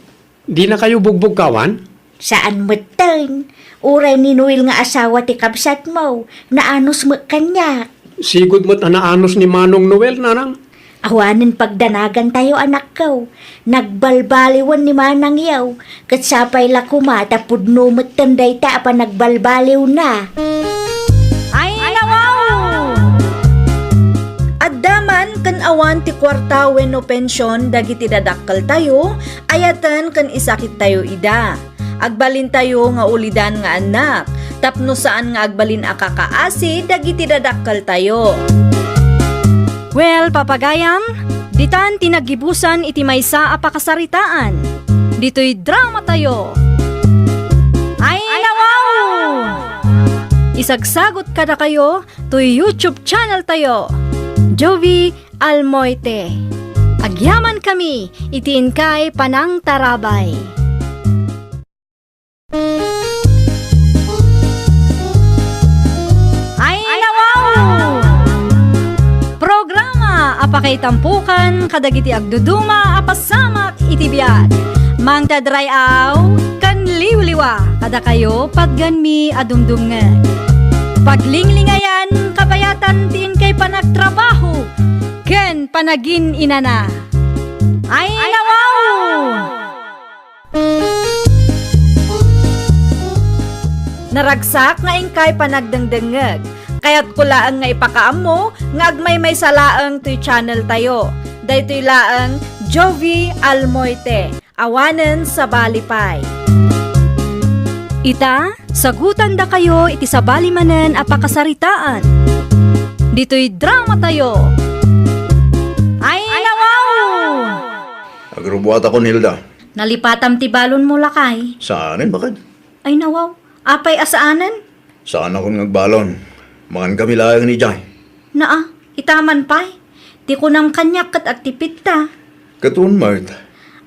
Di na kayo bugbog kawan? Saan mo tan? Uray ni Noel nga asawa ti kabsat mo, naanos mo kanyak. Sigod mo't anaanos ni Manong Noel, nanang. Awanin pagdanagan tayo anak ko. Nagbalbaliwan ni manang yaw. Kat sapay la kumata pudno matanday ta pa nagbalbaliw na. Ay nawaw! Addaman kan awan ti kwarta wenno pensyon dagiti dadakkel tayo, ayatan kan isakit tayo ida. Agbalin tayo nga ulidan nga anak, tapno saan nga agbalin akakaasi dagiti dadakkel tayo. Well, papagayam, ditan tinagibusan iti maysa a pakasaritaan. Dito'y drama tayo. Ay nawaw! Isagsagot kada kayo to YouTube channel tayo. Jovi Almoite. Agyaman kami, itiin kay Panang Tarabay. Ay nawaw! Programa apakay tampukan kadagiti agduduma apasamak itibiyat. Mang tadray aw kan liwliwa kada kayo pagganmi adumdumngan. Paglinglingayan kapayatan tin kay panagtrabaho ken panagin inana. Ay nawaw! Naragsak nga ingkay panagdengdengeg. Kaya't kulaang nga ipakaam nga agmay salaang to'y channel tayo. Daytoy laang Jovi Almoite. Awanen sa balipay. Ita, sagutan da kayo iti sabali manen a pakasaritaan. Dito'y drama tayo. Ay nawaw! Agrubuat ako, Nilda. Nalipatam ti balon mo lakay. Saanin, bakit? Ay nawaw, apay asaanan? Saan ako nagbalon? Mangan kami layang ni Jai. Naa, itaman pay. Ti ko nang kanyak kat agtipit ta. Katun, Mart.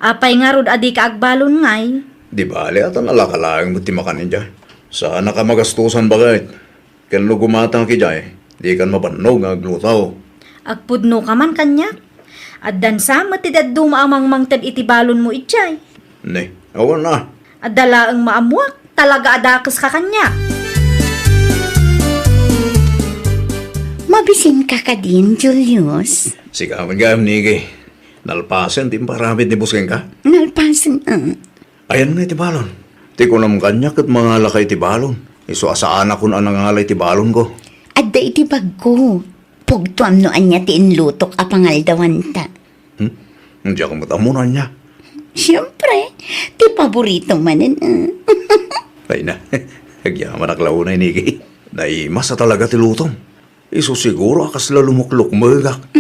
Apay nga rod adi ka agbalon ngay. Di bali at ang alakalayang mo timakan ni Jai. Saan ka magastusan, bakit? Kanlo gumatang ki Jai, di kan mapanog nga aglutaw. Agpudno ka man kanyak. At dansa matidad dumaamang mangtad iti balon mo itjay. Ne, awan na. At dala ang maamuak, talaga adakas ka kanyak. Mabisin ka ka din, Julius. Sikaman ka, Niki. Nalpasan, di paramid ni Busking ka. Nalpasan, Ayan nga iti balon. Ti ko naman kanyak at mga lakay ti balon. Iso asaan ako na nangalay ti balon ko. Adda iti bagko. Pugtuam no anya ti inlutok a pangaldawan ta. Hindi ako matamunan niya. Siyempre, ti paborito manen. Ay na, hagyaman aklaw na Niki. Naimasa talaga ti lutong. Iso siguro akas lalumuklok magak.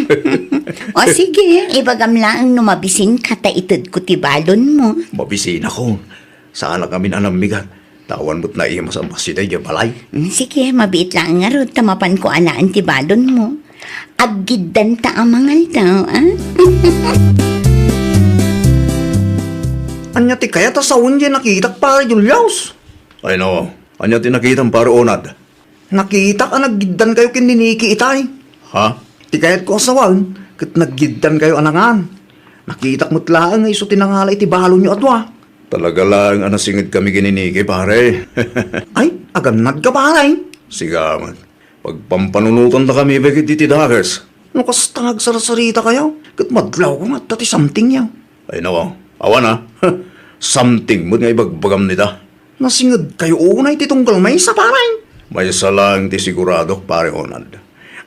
O sige, ibagam lang no mabisin ka ta itad ko ti balon mo. Mabisin ako. Saan na kami nanamigan. Tawan mo't naimas ang basiday yung balay. Sige, mabiit lang nga ro, tamapan ko alaan ti balon mo. Aggidan ta ang mangal daw, ah? Anya ti kaya ta sa unye nakitak para Julius. Ay no, anya ti nakitang para onad. Nakita ka naggidan kayo kininiki itay. Ha? Ti kaya't ko asawan, kat naggidan kayo anangan. Nakitak mo't lang nga iso tinangalay ti balon nyo atwa. Talaga lang anasingid kami kininiki pare. Ay, agam nagkaparay. Sigaman, pagpampanunutan na kami bagit iti daggers. No kastang agsarasarita kayo, kat madlaw ko nga tati something yaw. Ay nawaw, awan ha. Something mo't nga ibagbagam nita. Nasingid kayo unay ti tunggal may sa paray. May salang ti sigurado, pare Onald.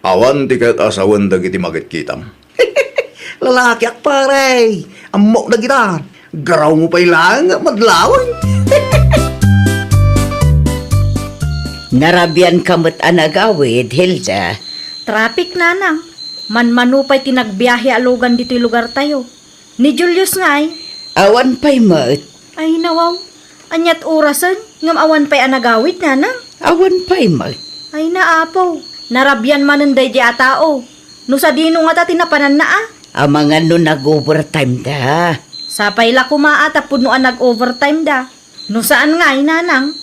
Awan ti ka't asawan dagiti magitkitam. Lalaki ak pare, amok na kita. Garaw mo pa ilang, madlawan. Narabyan kamot anagawid, Hilda. Traffic nanang. Manmanupay tinagbiyahe alugan dito'y lugar tayo. Ni Julius nga'y. Awan pa'y mat. Ay nawaw. Anyat orasan, ngam awan pa'y anagawid nanang. Awan pa'y mat. Ay naapaw. Narabyan mananday di atao. No sa dino nga ta tinapanan na ah. Amangan no nag-overtime da. Sapay la kumaata pud no nag-overtime da. No saan nga nanang?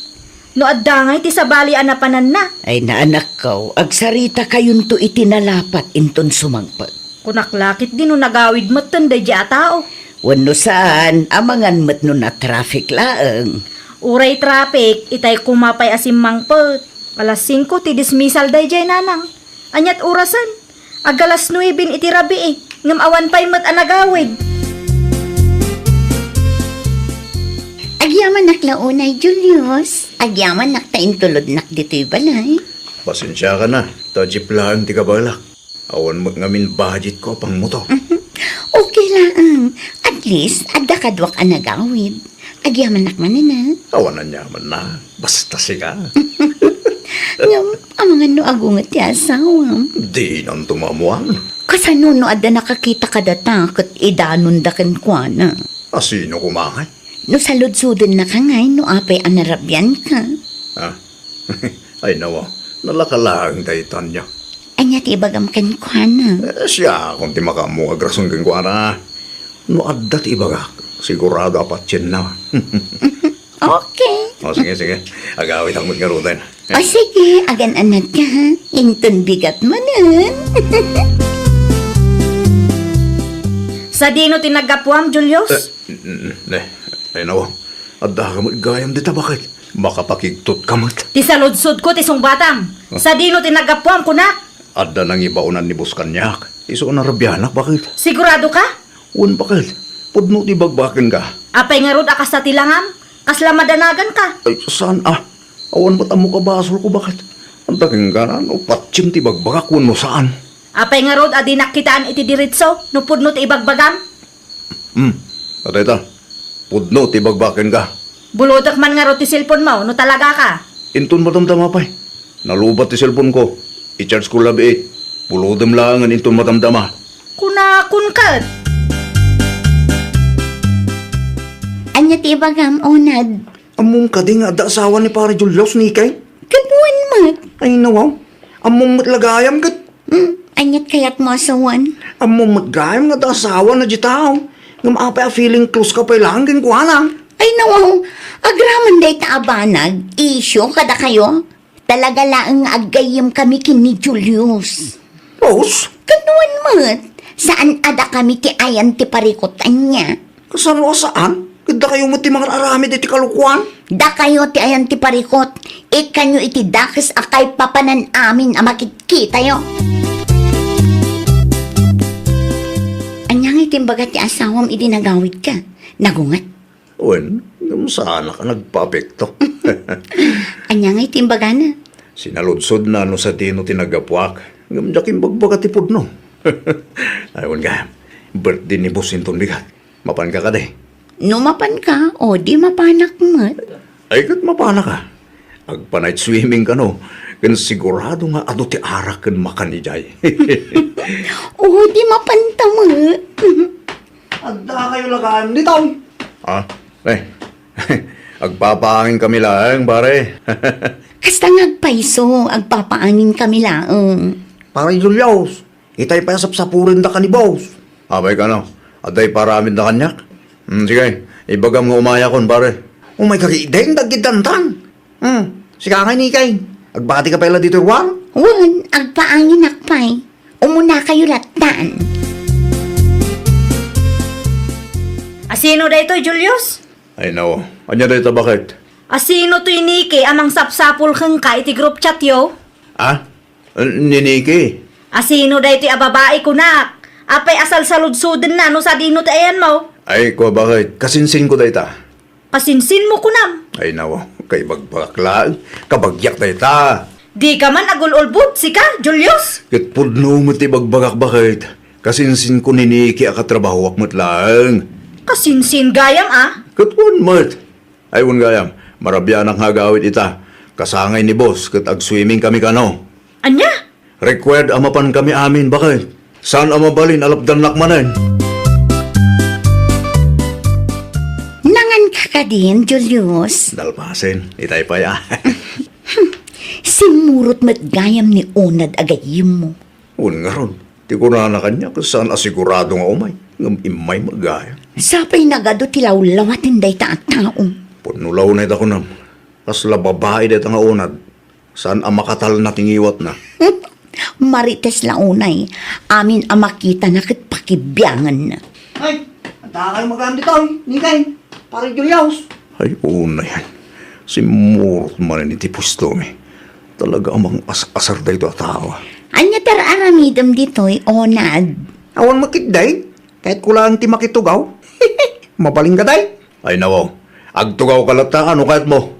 No adda nga iti sabali anapanan na. Ay naanak ko, agsarita kayon to itinalapat inton sumangpag. Kunaklakit din no nagawid matanday di atao. Wano saan, amangan mat no na traffic laeng. Uray traffic, itay kumapay asimang pot. Alas 5 ti dismissal day jay nanang. Anyat orasan, agalas 9 iti rabi eh. ngam awan pa'y mat anagawid. Agyaman nak launay, Julius. Agyaman nak taintulod nak dito'y balay. Pasensya ka na. Tajip lang ti kabalak. Awan mo ngamin budget ko pang mo to. Okay lang. At least, adda kadwak anagawid. Agyaman nak manina. Awan na nyaman na. Basta siya. Ngam, ang mga no agungat ti asawam. Di nang tumamuan. Kasano no adda nakakita ka data kat idanon da ken kuana. Asino kumakay? No saludsudin na ka ngay no apay anarabyan ka. Ha? Ay nawa. Nalakalang daytan niya. Anya ti ibagam ken kuana. Siya kung ti makamu agrasong keng kuana. No addat ibagak. Sigurado apat yan na. Okay. O sige. Agawit ang magkarutan. O sige, agan anad ka ha. Inton bigat manan. Sa dino tinagapuam, Julius? Ay nawa. Adda ka magayam dita bakit? Makapakigtot ka mat. Ti saludsud ko, tisong batang. Sa dino tinagapuam ko na. Adda nang ibaunan ni Buskanyak. Iso na rabyanak bakit? Sigurado ka? Un bakit? Pudno ti bagbakin ka. Apay nga rod akas sa tilangam? Kasla madanagan ka. Ay, saan Awan ba't amo ka basol ko bakit? Ang taking ganan o patsim ti bagbagak kun mo saan? Apay nga rod adi nakitaan iti diritso, no pudno ti ibagbagam. Atay ta. Pudno ti bagbakin ka. Bulutak man nga rod ti cellphone mo, no talaga ka. Inton matamtama pa'y. Nalubat ti cellphone ko. I-charge ko labi 8. Pulodem lang ang inton matamtama. Kuna kunkat. Anya ti ibagam onad. Among ka di nga da asawa ni pare Julius ni kay. Kanuan mat. Ay nawaw. Among matlagayam kat. Anyat kayat mo asawan. Among matgayam nga da asawa na jitaw. Ngam apay a feeling close ka pa'y lang kin kuana. Ay nawaw, agraman day taabanag. Isyo kada kayo. Talaga lang agayim kami kini Julius. Rose? Kanuan mat. Saan ada kami ti ayan ti parikotan niya? Kasano saan? Kada kayo mo ti mga aramid iti kalukuan? Da kayo ti ayan ti parikot. Ikanyo iti dakes akay papanan amin a makikita yo. Anyang itimbaga ti asawam iti nagawid ka. Nagungat. Wen, ngam sana ka nagpapekto. Anyang itimbaga na. Sinaludsod na no sa dino tinagapuak. Ngam jakim bagbaga ti pudno. Ayun ka, birthday ni Boss Inton bigat. Mapan ka day. Numapan ka o di mapanak mat. Ay kat mapana ka. Agpa-night swimming ka no. Kan sigurado nga ano ti arak kan makanijay. O di mapanta mat. Agda kayo lagayam dito. Ah, agpapaangin kami lang, pare. Kasta ngagpaiso, agpapaangin kami laang. Pare Julius, itay pa sapsapurin da ka ni boss. Abay ka no, aday paramin da kanyak. Sige, ibagam nga umaya kon, pare. Umay kakiideng dagidantan. Sikangay ni kay. Agbati ka pala dito, Juan. Wan, agpaangin akpay. Umuna kayo latan. Asino da ito, Julius? Ay no, anya dito bakit? Asino to iniki amang sapsapul kang ka iti group chat yo? Ah? Niniki? Asino da ito ababae ko nak? Apay asal saludsuden na no sa dino tayan mo? Ay, ko bakit? Kasinsin ko dayta. Kasinsin mo kunam. Ay nawa, kay bagbaklaan, kabagyak dayta. Di ka man agululbut, sika, Julius? Kat pudno mo ti bagbagak bakit? Kasinsin ko niniki akatrabaho ak mo't lang. Kasinsin gayam ah. Kat kun mat. Ay kun gayam, marabyan ang hagawit ita. Kasangay ni boss, kat ag-swimming kami kano. Anya? Required amapan kami amin, bakit? Saan amabalin alapdan lakmanan? Nangan ka din, Julius. Dalpasin, itay pa ya. Simurot matgayam ni Onad agayim mo. Un nga ron, ti ko na kanya kung saan asigurado nga umay. Ngam imay magaya. Sapay nagado tilaw-lawatin day ta at taong. Punulaw na ito ko nam. Kasla babae dito nga unad. Saan ang makatal na tingiwat na? Marites launay, amin ang makita na kit pakibyangan na. Ay, anta kayo maganda dito. Nikay, pare Julius. Ay, una yan. Si Murot man ni Tipus Tomi. Talaga amang asar da ito at tawa. Anya tar aramidam dito'y Onad. Awan makitday, kahit kulang ti makitugaw. Mabaling ka day. Ay nawaw, agtugaw kalata, ano kahit mo?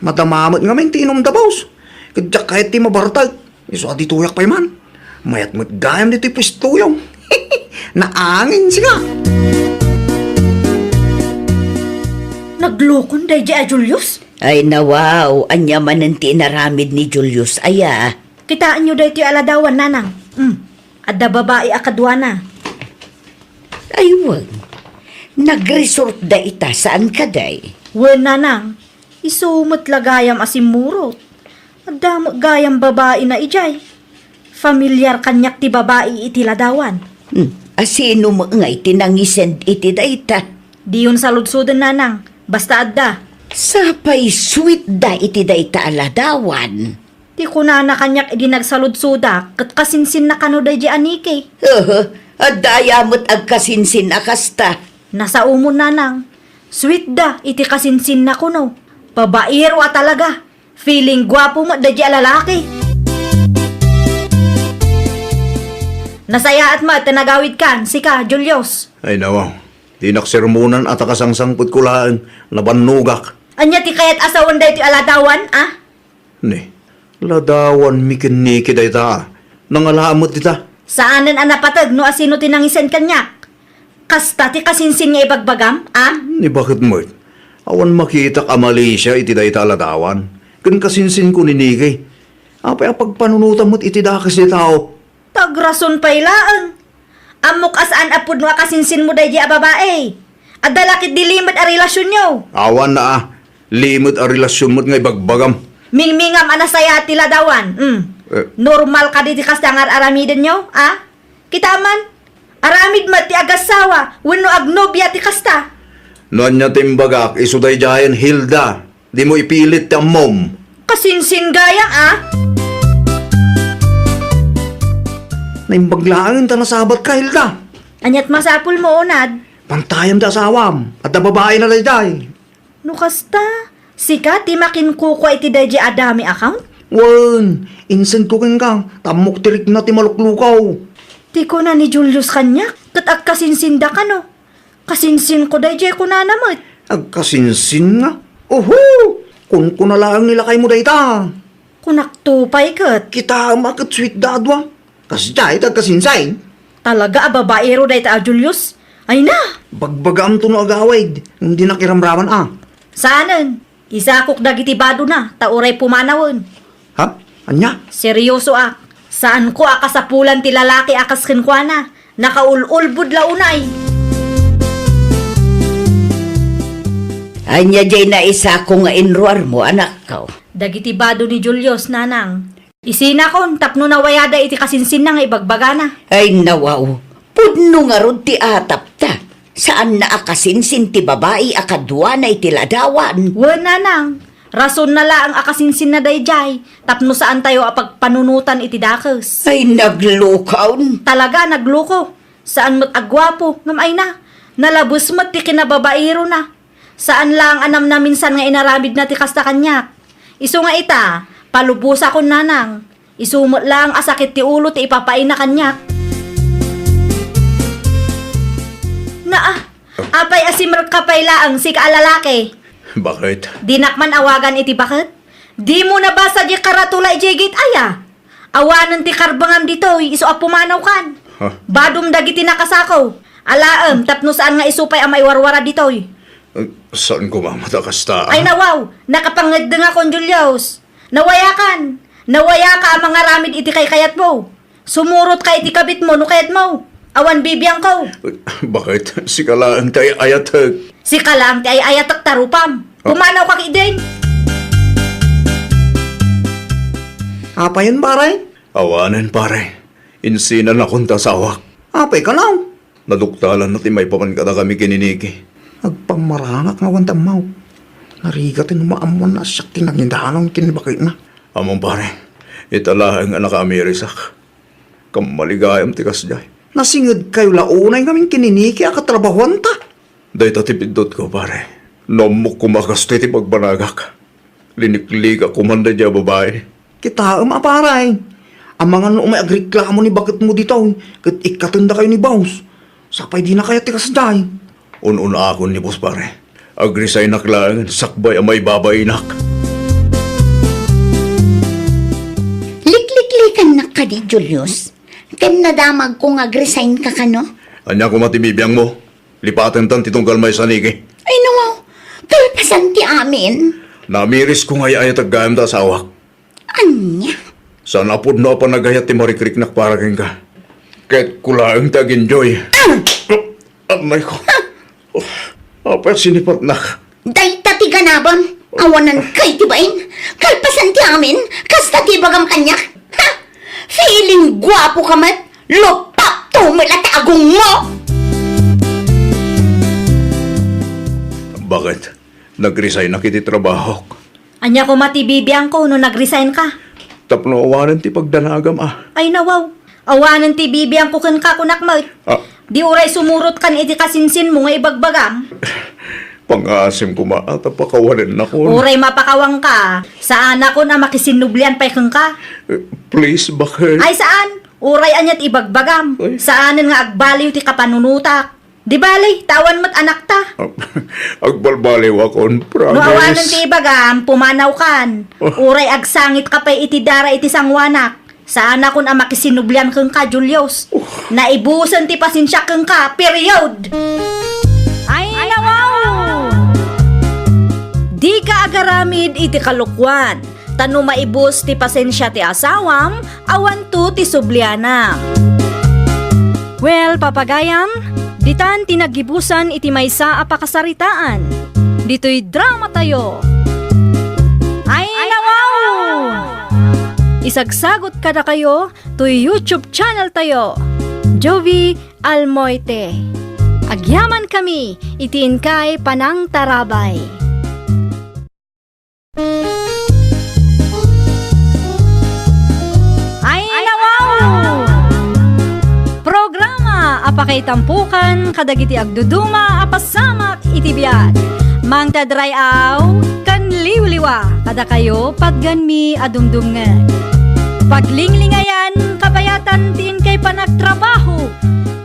Matamamat nga may tinom da boss. Kadyak kahit ti mabartag. Iso adi tuyak pa man. Mayat matgayam dito pistuyong. Naangin siya. Naglukon day di Julius. Ay nawaw, anya man ang tinaramid ni Julius aya. Kitaan nyo day ti aladawan, nanang. Adda babae akadwa na. Ay wag, nag-resort da ita saan ka day? Wen, nanang. Isumot lagayam asimurot. Adda mo gayam babae na ijay. Familiar kanyak ti babae iti ladawan. Asino mo ngay tinangisend iti da ita? Di yun sa ludsudan, nanang. Basta adda. Sapay sweet da iti da ita aladawan. Di ko na kanyak idi nagsaludsuda. Kat kasinsin na kano day di anike. At dayamot agkasinsin akasta. Nasa umon, nanang. Sweet da, iti kasinsin na kuno. Babaero talaga. Feeling gwapo mo da di lalaki. Nasaya at ma, tinagawid kan, sika, Julius. Ay nawaw, di naksermonan at akasangsangput kulaan, nabanugak. Anya ti kayat asawan da iti aladawan, ah? Ni, ladawan mikiniki da ita. Nangalamot ita. Saanan ang napatag no asino tinangisen kanyak? Kasta ti kasinsin nga ibagbagam, ah? Ni bakit mo? Awan makita ka Malaysia iti da ita ladawan. Kun kasinsin ko ninigay. Apay pagpanunutan mo't iti da kasi tao. Tagrason pa ilaan. Amok asaan apod no akasinsin mo day di a babae. At dalakit dilimad a relasyon nyo. Awan na ah. Limot a relasyon mo't nga ibagbagam. Mingmingam anasaya ti ladawan. Normal ka di kastangar aramiden nyo, ah? Kita man. Aramid mat ti agasawa. Wenno agnobya ti kasta. Noan niya timbagak, isuday jayan Hilda. Di mo ipilit ti mom. Kasinsin gayang, ah? Naimbaglaan ta na sabat ka, Hilda. Anyat masapul mo, unad. Pantayam da asawam. At da babae na day. No kasta. Sika, ti makinkuko iti day di adami account? Wan, insan ko kang tamok tirik na ti maluklukaw. Ti ko na ni Julius kanyak. Kat agkasinsinda ka, no? Kasinsin ko day di ko na namot. Agkasinsin nga. Oho! Kung kunalaang nilakay mo day ta. Kunaktupay kat. Kita makit sweet dadwa. Kasi jay agkasinsay. Talaga babaero day ta Julius? Ay na! Bagbagam to no agawid. Hindi nakiramraman ah. Saanan? Isakok dagiti bado na. Tauray pumanawon. Ha? Anya? Seryoso ak. Saan ko akasapulan ti lalaki akas kinkwana? Nakaululbud launay. Anya jay na isa ko nga inruar mo anak ka. Dagiti bado ni Julius, nanang. Isina kon, tapno na wayada iti kasinsin na nga ibagbaga na. Ay nawaw, pudno nga rod ti atap ta. Saan na akasinsin ti babae akadwa na iti ladawan? Wen, nanang. Rason na la ang akasinsin na dayjay. Tapno saan tayo apagpanunutan iti dakes. Ay naglukaw. Talaga, nagluko. Saan mo't agwapo, ngamay na. Nalabos mo't ti kinababairo na. Saan lang anam na minsan nga inaramid na ti kasta kanyak. Isu nga ita, palubusa kon nanang. Isumot lang asakit ti ulo ti ipapain na kanyak. Apay asimrot kapay laang si kaalalaki. Bakit? Dinakman awagan iti bakit? Di mo nabasa di karatula ijigit aya. Awanan ti karbangam dito, iso apumanaw kan. Huh? Badum dagiti nakasakaw. Alaem, tapno saan nga isupay ang maiwarwara dito. Saan ko mamatakas ta? Ay nawaw, nakapangad nga kon Julius. Nawayakan. Nawaya ka ang mga ramid iti kay kayat mo. Sumurot ka iti kabit mo no kayat mo. Awan bibiyang ko. Bakit? Si kalaan tayo ayatag. Si kalang ti ay ayatak tarupam. Pumanaw ka kideng. Apa yun, pare? Awanan pare. Insinan akong tasawak. Apay ka lang. Naduktalan natin may pamankata kami kininiki. Agpamarangak nga wantang mau. Narigatin umaamon na siya tinagnindahanong kinibakit na. Among pare, itala ang anak Amerisak. Kamaligayam tikas jay. Nasingid kayo launay kaming kininiki akatrabahuan ta. Day tatipidot ko pare. Nomok kumakasto iti pagbanagak. Linikliga kumanda dya babae. Kita aparay. Ang mga no may agreklamo ni bakit mo dito, kat ikatanda kayo ni Baus. Sapay di na kaya tikasday. Ununa ako ni boss pare. Agrisay naklaan, sakbay ang may babainak. Liklik-likan na ka di, Julius. Ken nadamag ko nga resign ka kano? Anya ko matibibiyang mo. Lipatan tan titunggal may sanigi. Ay nawaw, kalpasan ti amin. Namiris ko nga ay taggayam ta asawak. Anya? Sana po na pa nagayat ti marikrik nak paragin ka. Kahit kulaang tag-enjoy. Anay ko. Apa sinipat nak. Day tati ganabon, awanan kay tibain. Kalpasan ti amin, kasta ti bagam kanya. Ha? Feeling gwapo ka mat, lupap to malatagong mo. Bakit? Nag-resign na kiti trabaho. Anya ko matibibiyang ko no nag-resign ka. Tapno awanan ti pagdanagam Ay nawaw, awanan ti bibiyang ko kan ka kunak mo. Di uray sumurot kan iti kasinsin mo nga ibagbagam. Pangasim ko maata pakawalan na ko. Uray mapakawang ka. Saan ako na makisinublian pa kang ka? Please, bakit? Ay saan? Uray anyat ibagbagam. Ay. Saanin nga agbaliw ti kapanunutak. Di bali, tawan mo't anak ta. Agbalbaliw akon, promise. No awanan ti ibagam, pumanaw kan. Uray agsangit ka pa iti dara iti sangwanak. Saan ako na makisinublian kang ka, Julius? Naibusan ti pasensya kang ka, period. Ay, nawaw! Di ka agaramid iti kalukwan. Tano maibus ti pasensya ti asawam, awan to ti sublianam. Well, papagayam, ditan tinagibusan iti maysa a pakasaritaan. Dito'y drama tayo. Ay, nawaw! Isagsagot ka na kayo to YouTube channel tayo, Jovi Almoite. Agyaman kami, itiin kay Panang Tarabay. Ay, nawaw! Programa apakay tampukan kadagiti agduduma apasamak itibiyat. Mang tadrayaw kan liwliwa kada kayo pagganmi adumdumngan. Paglinglingayan kabayatan tiin kay panagtrabaho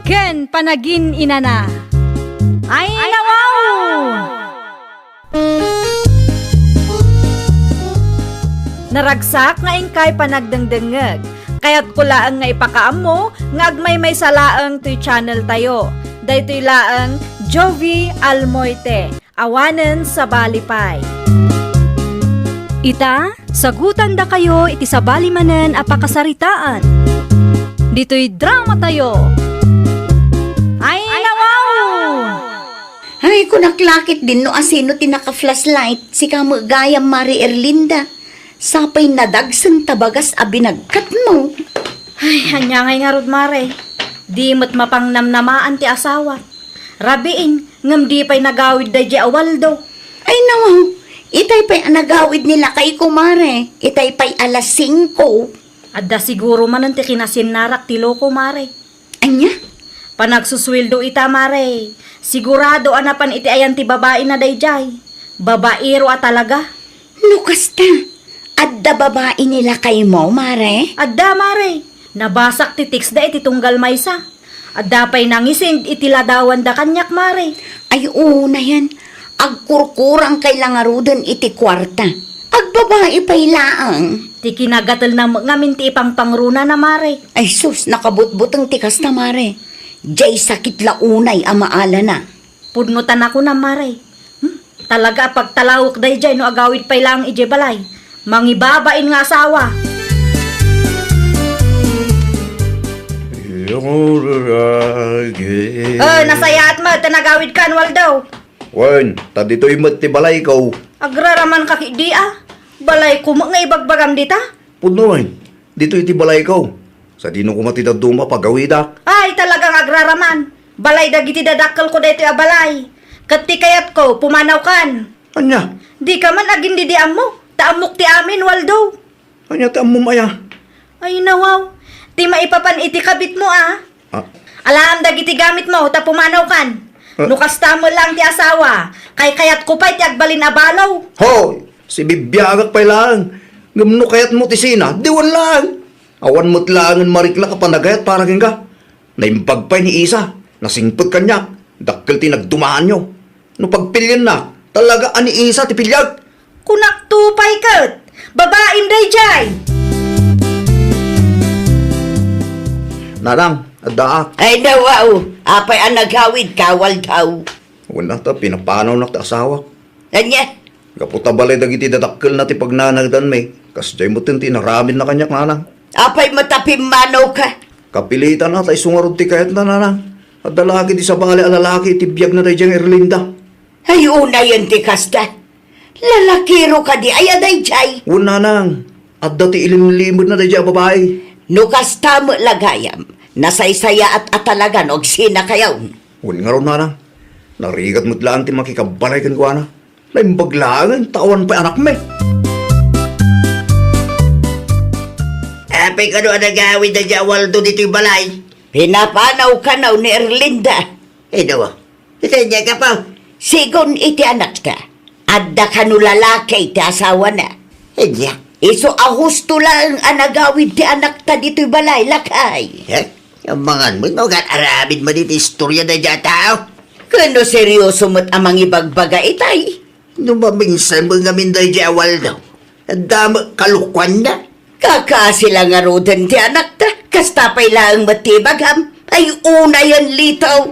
ken panagin inana. Ay nawaw! Naragsak nga ingkay panagdengdengeg. Kaya't kulaan nga ipakaam mo nga agmay may salaang to'y channel tayo. Daytoy laang Jovi Almoite. Awanen sa Balipay. Ita, sagutan da kayo iti sa balimanen apakasaritaan. Dito'y drama tayo. Ay, nawaw! Ay, kunaklakit din no asino ti naka-flashlight si kamagayam Mari Erlinda. Sapay nadagsan tabagas a binagkat mo. Ay, hanyangay nga rod mare. Di mo't mapangnamnamaan ti asawa. Rabiin, ngam di pa'y nagawid da di awaldo. Ay nawaw, itay pa'y anagawid nila kay kumare. Itay pa'y alas 5. Adda siguro man ang ti kinasinnarak ti loko mare. Anya? Panagsuswildo ita mare. Sigurado anapan iti ayan ti babae na dayjay. Babaero a talaga. Lukas ta. Adda babae nila kay mo, mare? Adda mare. Nabasak ti tiks da iti tunggal maysa. Adda pa'y nangising iti ladawan da kanyak mare. Ay, una yan. Agkurkurang kay langaruden iti kwarta. Agbabae pa'y laang. Ti kinagatal na ngamin ti ipang pangruna na mare. Ay sus, nakabutbutang tikas na mare. Jay sakit launay amaala na. Pudnutan ako na mare. Talaga pagtalawak dayjay no agawid pa'y lang ije balay. Mangibabain nga asawa. Nasayaat mo, tanagawid ka, Waldo. Wen, tadi to'y matibalay ko. Agraraman ka di Balay ko nga ibagbagam dita. Punoy, dito iti balay ko. Sa dino ko matidaduma pagawidak. Ay, talagang agraraman. Balay dagiti dadakkel ko dito a balay. Kati kayat ko, pumanaw kan. Anya? Di ka man agin didiam mo. Taamok ti amin, Waldo. Anya ti ammo maya? Ay, nawaw. Ti maipapan iti kabit mo, ah. Alam dagiti gamit mo, ta pumanaw kan. Nukasta mo lang ti asawa. Kay kayat ko pa'y ti agbalin abalaw. Hoy! Si bibiyagak pa lang. Ngamno kayat mo ti sina, diwan lang. Awan mo't langan marikla ka panagayat para ka. Naimbagpay ni Isa, nasingpot kanya, dakkel ti nagdumaan nyo. No pagpilyan na, talaga ani Isa ti pilyag. Kunak tupay kat, babaim day jay. Nanang, adaak. Ay nawaw, apay ang naghawid kawal daw. Wala ta, pinapanaw na ta asawa. Anya, Kaputa balay dagiti dadakkel na ti pagnanagdan may. Kas jay mo tinti naramid na kanyak nanang. apay matapim manaw ka. Kapilitan na tayo sungarod ti kayat na nanang. At dalaki ti sabali alalaki ti biyag na tayo diyang Erlinda. Ay una yan ti kasta. Lalakiro ka di ay aday jay. Wala nanang. At dati ilimlimod na tayo diyang babae. No kasta mo lagayam, nasaysaya at atalagan og sina kayaw. Wala nga ron nanang. Narigat mo't lang ti makikabalay kan ko na. Laimbag langan, tawan pa anak me. Apay ka doon nagawid na dyan Waldo dito'y balay. Pinapanaw ka na ni Erlinda. Dawa, ito niya ka pa. Sigon iti anak ka. Adda ka no lalaki iti asawa na. Niya, iso ahusto lang ang nagawid ti anak ta dito'y balay lakay. Yung mga mo, arabid mo dito istorya na dyan tao. Kano seryoso mo't amang ibagbaga itay. Nung maminsan mo nga minday dyan Waldo. Ang dami kalukwan na. Kakasila nga rodan ti anak ta. Kastapay lang matibagam. Ay una yan litaw.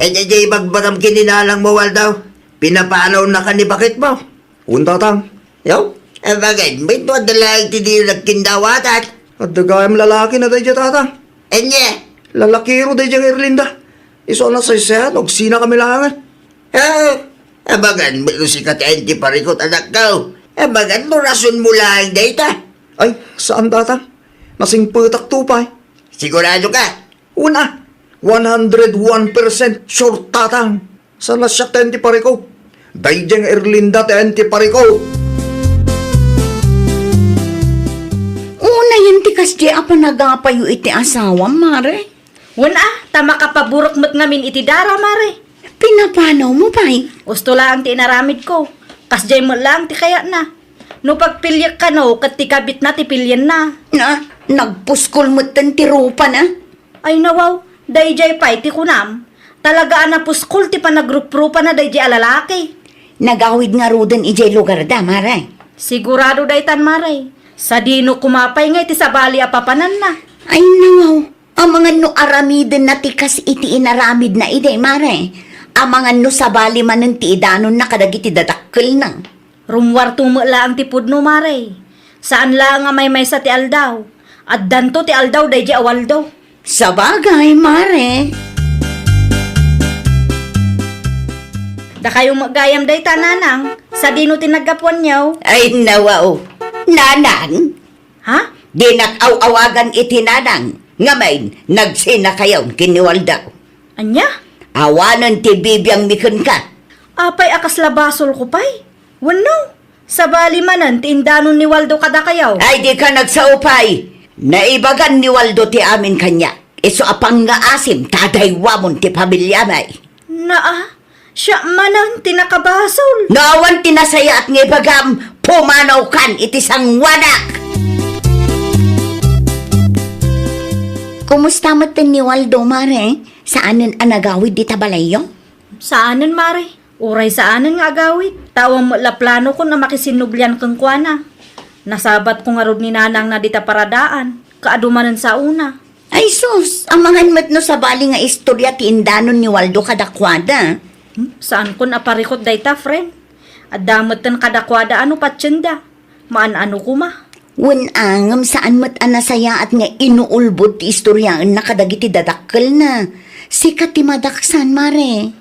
Dyan bagbagam kininalang mo Waldo. Pinapalaw na ka ni bakit mo. Untatang. Yo, bagay, may tuwa dalang tindi nagkindawatan. At dagayam lalaki na tayo dyan tatang. Anya, Lalakiro tayo diyang Erlinda. Iso na sa isayan, og sina kami langan. abagan mo si Katenti parikot anak ko. Abagan mo rason mo lang data. Ay, saan tatang? Nasing putak tupay. Sigurado ka? Una, 101% sure tatang. Sana siya tenti pariko. Dahil diyang Erlinda tenti pariko. Una yan ti kasdi apa nagapayo iti asawa, mare. Wala, tama ka paburok mo't ngamin iti dara, mare. Pinapanaw mo ba? Gusto lang ti inaramid ko. Kasjay mo lang ti kaya na. No pagpilyak ka no, kat ti kabit na ti pilyan na. Na, nagpuskol mo ti rupa na. Ay nawaw, dayjay pa iti kunam. Talaga na puskol ti panagrup-rupa na dayjay alalaki. Nagawid nga rodan ijay lugar da, mare. Sigurado daytan, mare. Sa dino kumapay nga iti sabali apapanan na. Ay nawaw, ang mga no aramiden na tikas iti inaramid na ide, mare. Ang mga no sabali manen ti idanon na kadagiti dadakkel na. Rumwar tumula ang tipod no, mare. Saan lang nga may sa ti aldaw. At danto ti aldaw dayjay awaldo. Sa bagay, mare. Da kayong magayam dayta, nanang. Sa dino tinagapuan niyaw. Ay nawaw, nanang. Ha? Di nakaw-awagan iti nanang. Ngamain, nagsina kayaw kiniwaldaw. Anya? Awanan ti bibiyang mikon ka. Apay akas labasol ko pay. Wano? Sa bali manan, ti indanon ni Waldo kada kayaw. Ay di ka nagsaupay. Naibagan ni Waldo ti amin kanya. Iso apang nga asim, tadaywamon ti pamilyamay. Naa, siya manang tinakabasol. Naawan tinasaya at ngibagam, pumanaw kan iti sangwanak. Kumusta matin ni Waldo, mare? Saanan ang nagawid di tabalayo? Saanan, mare? Uray saanan nga agawid. Tawang mo plano ko na makisinublian kang kuana. Nasabat ko nga rod ni nanang na dita paradaan. Kaadumanan sa una. Ay sus, ang mga mat no sa bali nga istorya ti indanon ni Waldo kadakwada. Saan ko naparikot dayta, friend? At damot tan kadakwada ano patsyenda. Maan ano kuma? Wanangam saan mat anasaya at nga inuulbot ti istoryaan na kadagiti dadakkel na. Sikat ti madaksan, mare.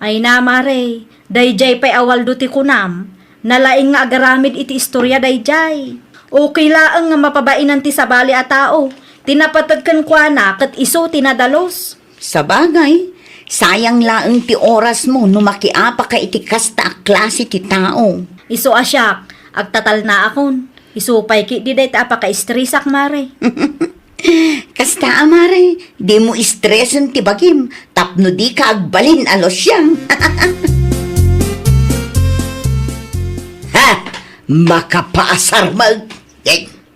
Ay na, mare. Dayjay pa'y awaldo ti kunam. Nalaing nga agaramid iti istorya dayjay. Okay laang nga mapabainan ti sabali a tao. Tinapatag kan kuana kat iso tinadalos. Sa bagay, sayang laang ti oras mo no makiapa ka iti kasta a klase ti tao. Iso asyak, agtatal na akon. Isupay ki di day ta apaka-istrisak, mare. Kasta amare, di mo istresan ti bagim, tapno di ka agbalin alos siyang. Ha! makapaasar mag.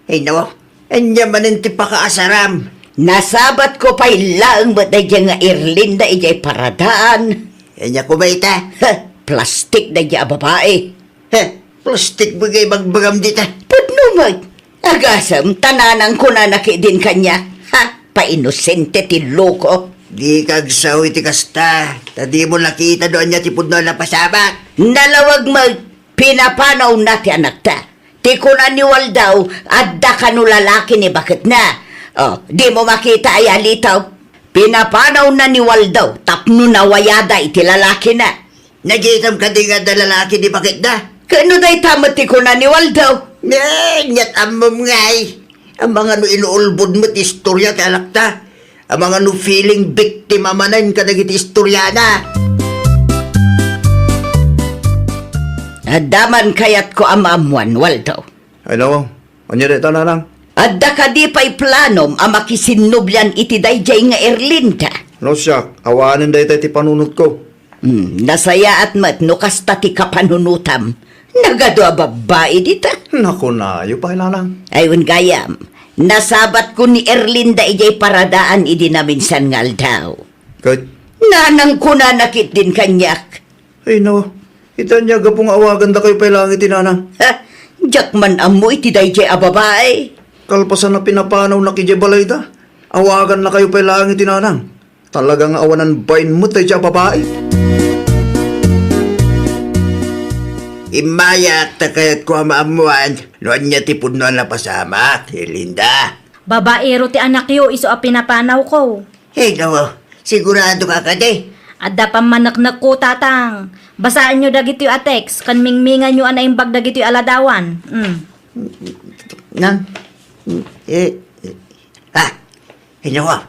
Ay nawa, anya manin ti pakaasaram. Nasabat ko pa'y laang ba't nga Erlinda ijay paradaan. Anya ko ba ita? Plastik na iya babae. Plastik bagay bagbagam dita. Pudno mag. Agasam, tananang ko na din kanya. Painosente ti loko. Di kagsaw iti kasta. Tadi mo nakita doon niya ti pudno na pasabak. Nalawag mag. Pinapanaw na ti anak ta. Ti kunan ni Waldaw, adda ka no lalaki ni bakit na. Di mo makita ay alitaw. Pinapanaw na ni Waldaw, tapno na wayada iti lalaki na. Nagitam ka di nga da lalaki di bakit na. Kano day tamat ti kunan ni Waldaw? Nyat amam ngay. Ang mga no inuulbod mo't istorya ti alak ta. Ang mga no feeling biktima manan ka nagiti istorya na. Adaman kayat ko amamuan, Waldaw. Ay nawa, anya di tananang. Adda ka di pa'y planom ang makisinubyan iti dayjay nga Erlinda. No siya, awanin day ti panunod ko. Nasaya at mat no kasta ti kapanunutam. Nagado a babae dita. Naku na, yung pahilanang. Ayun gayam, nasabat ko ni Erlinda ijay paradaan idi na minsan ngal daw. Kahit, Nanang ko na nakit din kanyak. ay nawa, ita niya gapong awagan da kayo pailangit tinanang. Ha? Jakman amoy ti dayjay a babae. Kalpasan na pinapanaw na kije balay da. Awagan na kayo pailangit tinanang. Talagang awanan bain mo tayo siya babae. Imayak ta kayat ko amaamuan. Noon niya ti pudno na pasamak, Erlinda. Babaero ti anak yo, iso a pinapanaw ko. Hey nawa, sigurado ka ka di. Adda pa manaknak ko, tatang. Basaan nyo dagito yung atex, kan mingmingan nyo ana imbag dagito yung aladawan. Nang? Hey nawa,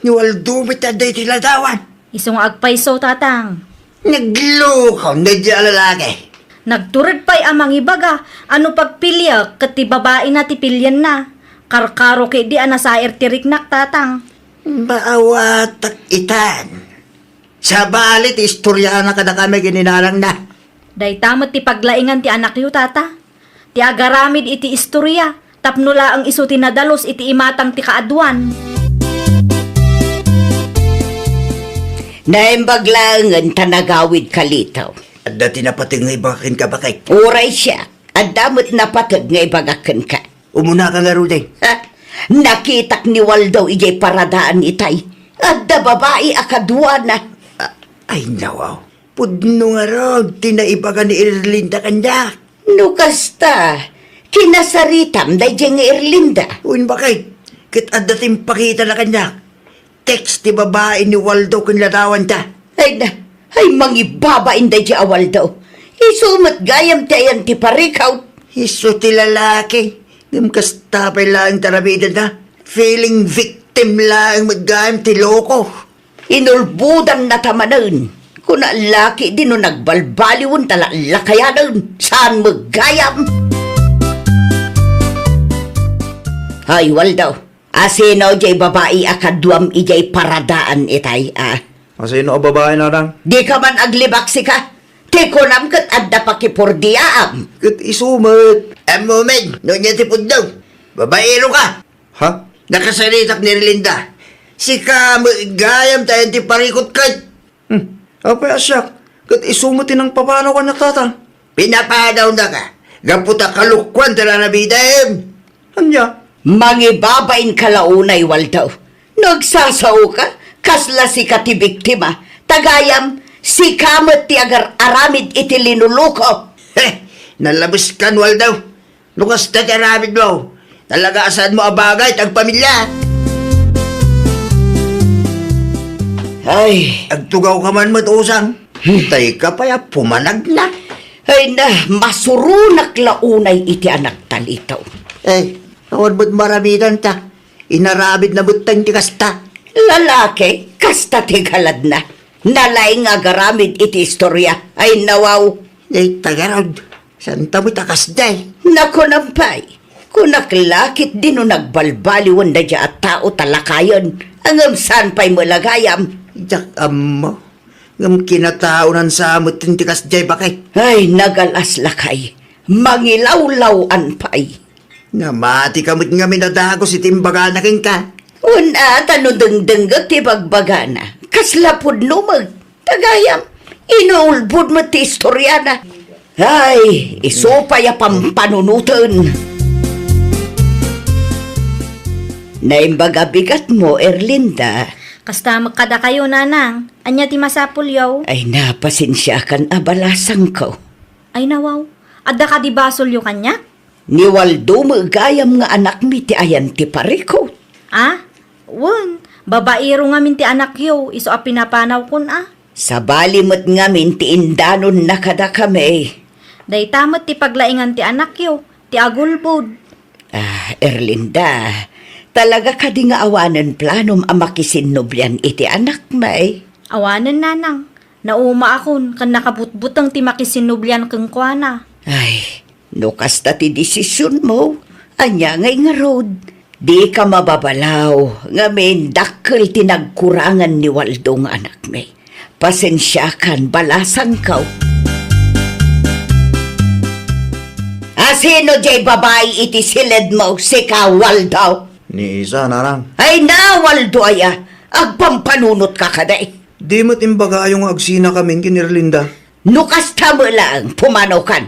ni Waldo mitaday ti ladawan. Isong agpaiso, tatang. Naglukaw na di alalaki. Nagturad pa'y amang ibaga, ano pagpilya, kati babae na ti pilyan na. Karkaro kay di anasair tiriknak, tatang. Maawatak itan. Sa balit, istorya na kada kami gininalang na. Day tamat ti paglaingan ti anak yu, tata. Ti agaramid iti istorya, tapnula ang iso tinadalos iti imatang ti kaadwan. Naimbaglangan tanagawid kalitaw. At dati napating nga ibakin ka bakay. Uray siya, at damot napatag nga ibagakan ka. Umuna ka nga ruday. Ha? Nakitak ni Waldaw ijay paradaan itay. At da babae akadwa na. Ay nawaw. Pudno nga rog, tinaibagan ni Erlinda kanya. No kasta, kinasaritam dayjay nga Erlinda. Uwin bakay, kit at dating pakita na kanya. Text ti babae ni Waldo kung larawan ta. Ay mangibabain dayjay a Waldaw. Isumat gayam tayan ti parikaw. Iso ti lalaki. Gimkasta pa lang tarabidan na. Feeling victim lang magayam ti loko. Inulbudan na tamanan. Kuna laki din no nagbalbaliwon tala lakayanan. Saan magayam? Hay, Waldaw. Asino jay babae akadwam ijay paradaan itay, Masino ang babae na lang? Di ka man aglibaksi ka. Ti kunam kat adda pakipurdiaam. Kat isumat. Ang moment, noon niya ti puddaw. Babaero ka. Ha? Nakasalitak ni Erlinda. Si ka magayam tayo ti parikot kay. Apay asyak. Kat isumatin ang papanaw ka na tatang. Pinapadaw na ka. Gaputa kalukwan tala na bidayem. Anya? Mangibabain kalaunay, Waldaw. Nagsasaw ka, kasla si ka ti biktima. Tagayam, si kamat ti agar aramid iti linuluko. Nalabas ka, Waldaw. Lukas na karamid mo. Talaga asan mo abagay tag pamilya. Ay, Agtugaw ka man matusang. Tay ka pa ya pumanag na. ay na, masurunak launay iti anak talitaw. Awan ba't maramidan ta? Inarabid na butang ti kasta. Lalaki, kasta ti galad na. Nalay nga garamid iti istorya. Ay nawaw. Tagarod. Santa mo takas day. Naku nampay. Kunaklakit din no nagbalbaliwan na dya at tao talakayon. Ang saan pa'y malagayam. Jak mo. Ngam kinataunan sa amot tintikas day bakay. Ay, nagalas lakay. Mangilawlawan pa'y. Namati kamot nga minadagos itimbaga na king ka. Una, tanudeng-denggag ti bagbagana. Kaslapod numag. Tagayam, inuulbod mo ti istorya na. Ay, isupay pampanunutan. Naimbaga bigat mo, Erlinda. Kasta magkada kayo, nanang. Anya ti masapul yaw. Ay napasensya kan abalasang ko. Ay nawaw. Adda ka di basol yung kanya? Ni Waldo magayam nga anak mi ti ayan ti pariko. Ah? Wen. Babairo nga min ti anak yaw. Iso a pinapanaw kun ah. Sa balimot nga min ti indanon na kada kami. Day tamot ti paglaingan ti anak yaw. Ti agulbod. Ah, Erlinda, talaga ka di nga awanan planom ang makisinnoblian iti anak may. Awanan nanang. Nauma akon kan nakabutbutang ti makisinubyan keng kuana. Ay, no kasta ti desisyon mo, anya ngay nga road. Di ka mababalaw, nga min dakkel ti nagkurangan ni Waldo nga anak may. Pasensya kan balasan kaw. Sino jay babae iti silid mo, si ka Waldo? Ni isa, narang. Ay na, Waldo aya, agpampanunot ka kaday. Di mo't imbaga yung agsina kaming kinirlinda. Nukas tamo lang, pumanaw kan.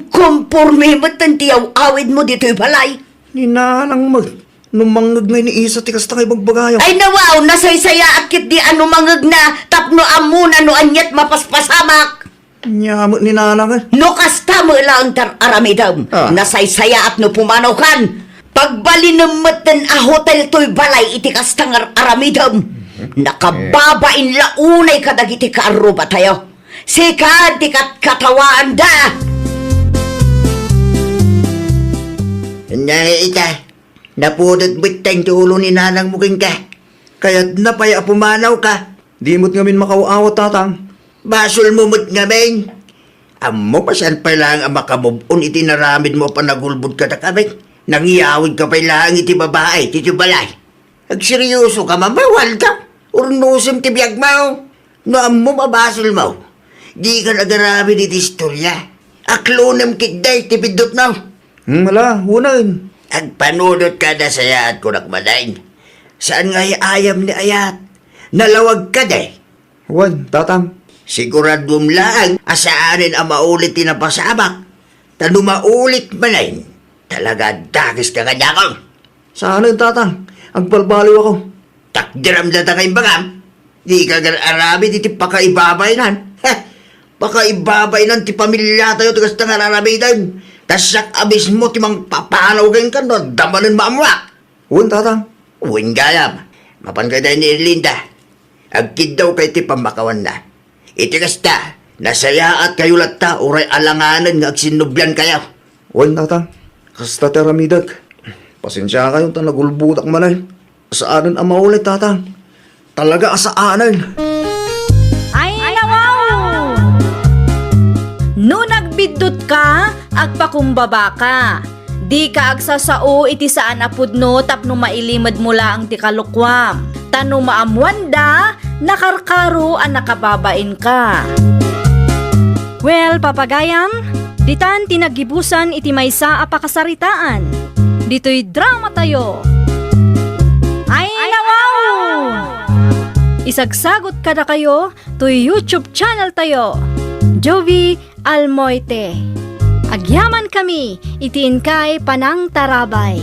Kumpurmi mo tantiyaw awid mo dito'y balay. Ni nanang mag. Numangag ngay ni isa tikas takay magbagayaw. Ay nawaw, nasaysaya akit di ano mangag na, tapno amuna no anyat mapaspasamak. Nyamot ni nanang eh. Nukas tamo lang aramidam, Ah. nasaysaya at no pumanaw kan. Pagbalinamatan a hotel to'y balay iti kastangar aramidam. Nakababain launay kadagiti kaaruba tayo. Sika di katawaan da. Nyay ita, napudot bitang tulo ni nanang muking ka. Kaya't napaya pumanaw ka. Di mo't ngamin makauawat tatang. Basol mo mo't ngamin. Amo pa saan pa lang ang makamubon iti naramid mo pa nagulbod ka na kami. Nangiyawid ka pa lang iti babae, iti balay. Agseryoso ka mamawal ka. Urnusim ti biyag mo. No amo mabasol mo. Di ka nagaramid iti istorya. Aklonem kitday ti bidot na. Wala, hunain. Agpanunod ka na saya at kunakmadain. Saan nga ayam ni ayat? Nalawag ka day. Wan, tatang. Siguradum lang, asaanin ang maulit tinapasabak. Tano maulit malain. Talaga dagis ka kanyakong. Saan tatang? Agbalbaliw ako. Takdiram na kayong bagam. Di ka gan-arabi di ti pakaibabay nan. Pakaibabay nan ti pamilya tayo tigas na ngararabidan. Tasak abis mo ti mang papanaw kayong ka no, damanin maamwak. Uwan tatang. Uwan gayam. Mapan ka tayo ni Erlinda. Agkid daw kay ti pamakawan na. Itigas ta, nasaya at kayo latta, uray alanganan nga agsinubyan kayo. Uwan tatang. Kasta teramidag. Pasensya kayo ta nagulbutak manay. Asaanan ang maulit tatang. Talaga asaanan. Ay nawaw! No nagbidot ka, agpakumbaba ka. Di ka agsasao iti saan apudno tapno mailimad mula ang tikalukwam. Tano maamwanda, nakarkaro ang nakababain ka. Well, papagayam, ditan tinagibusan iti maysa a pakasaritaan. Dito'y drama tayo. Ay nawaw! Isagsagot ka na kayo to YouTube channel tayo. Jovi Almoite. Agyaman kami, itiin kay Panang Tarabay.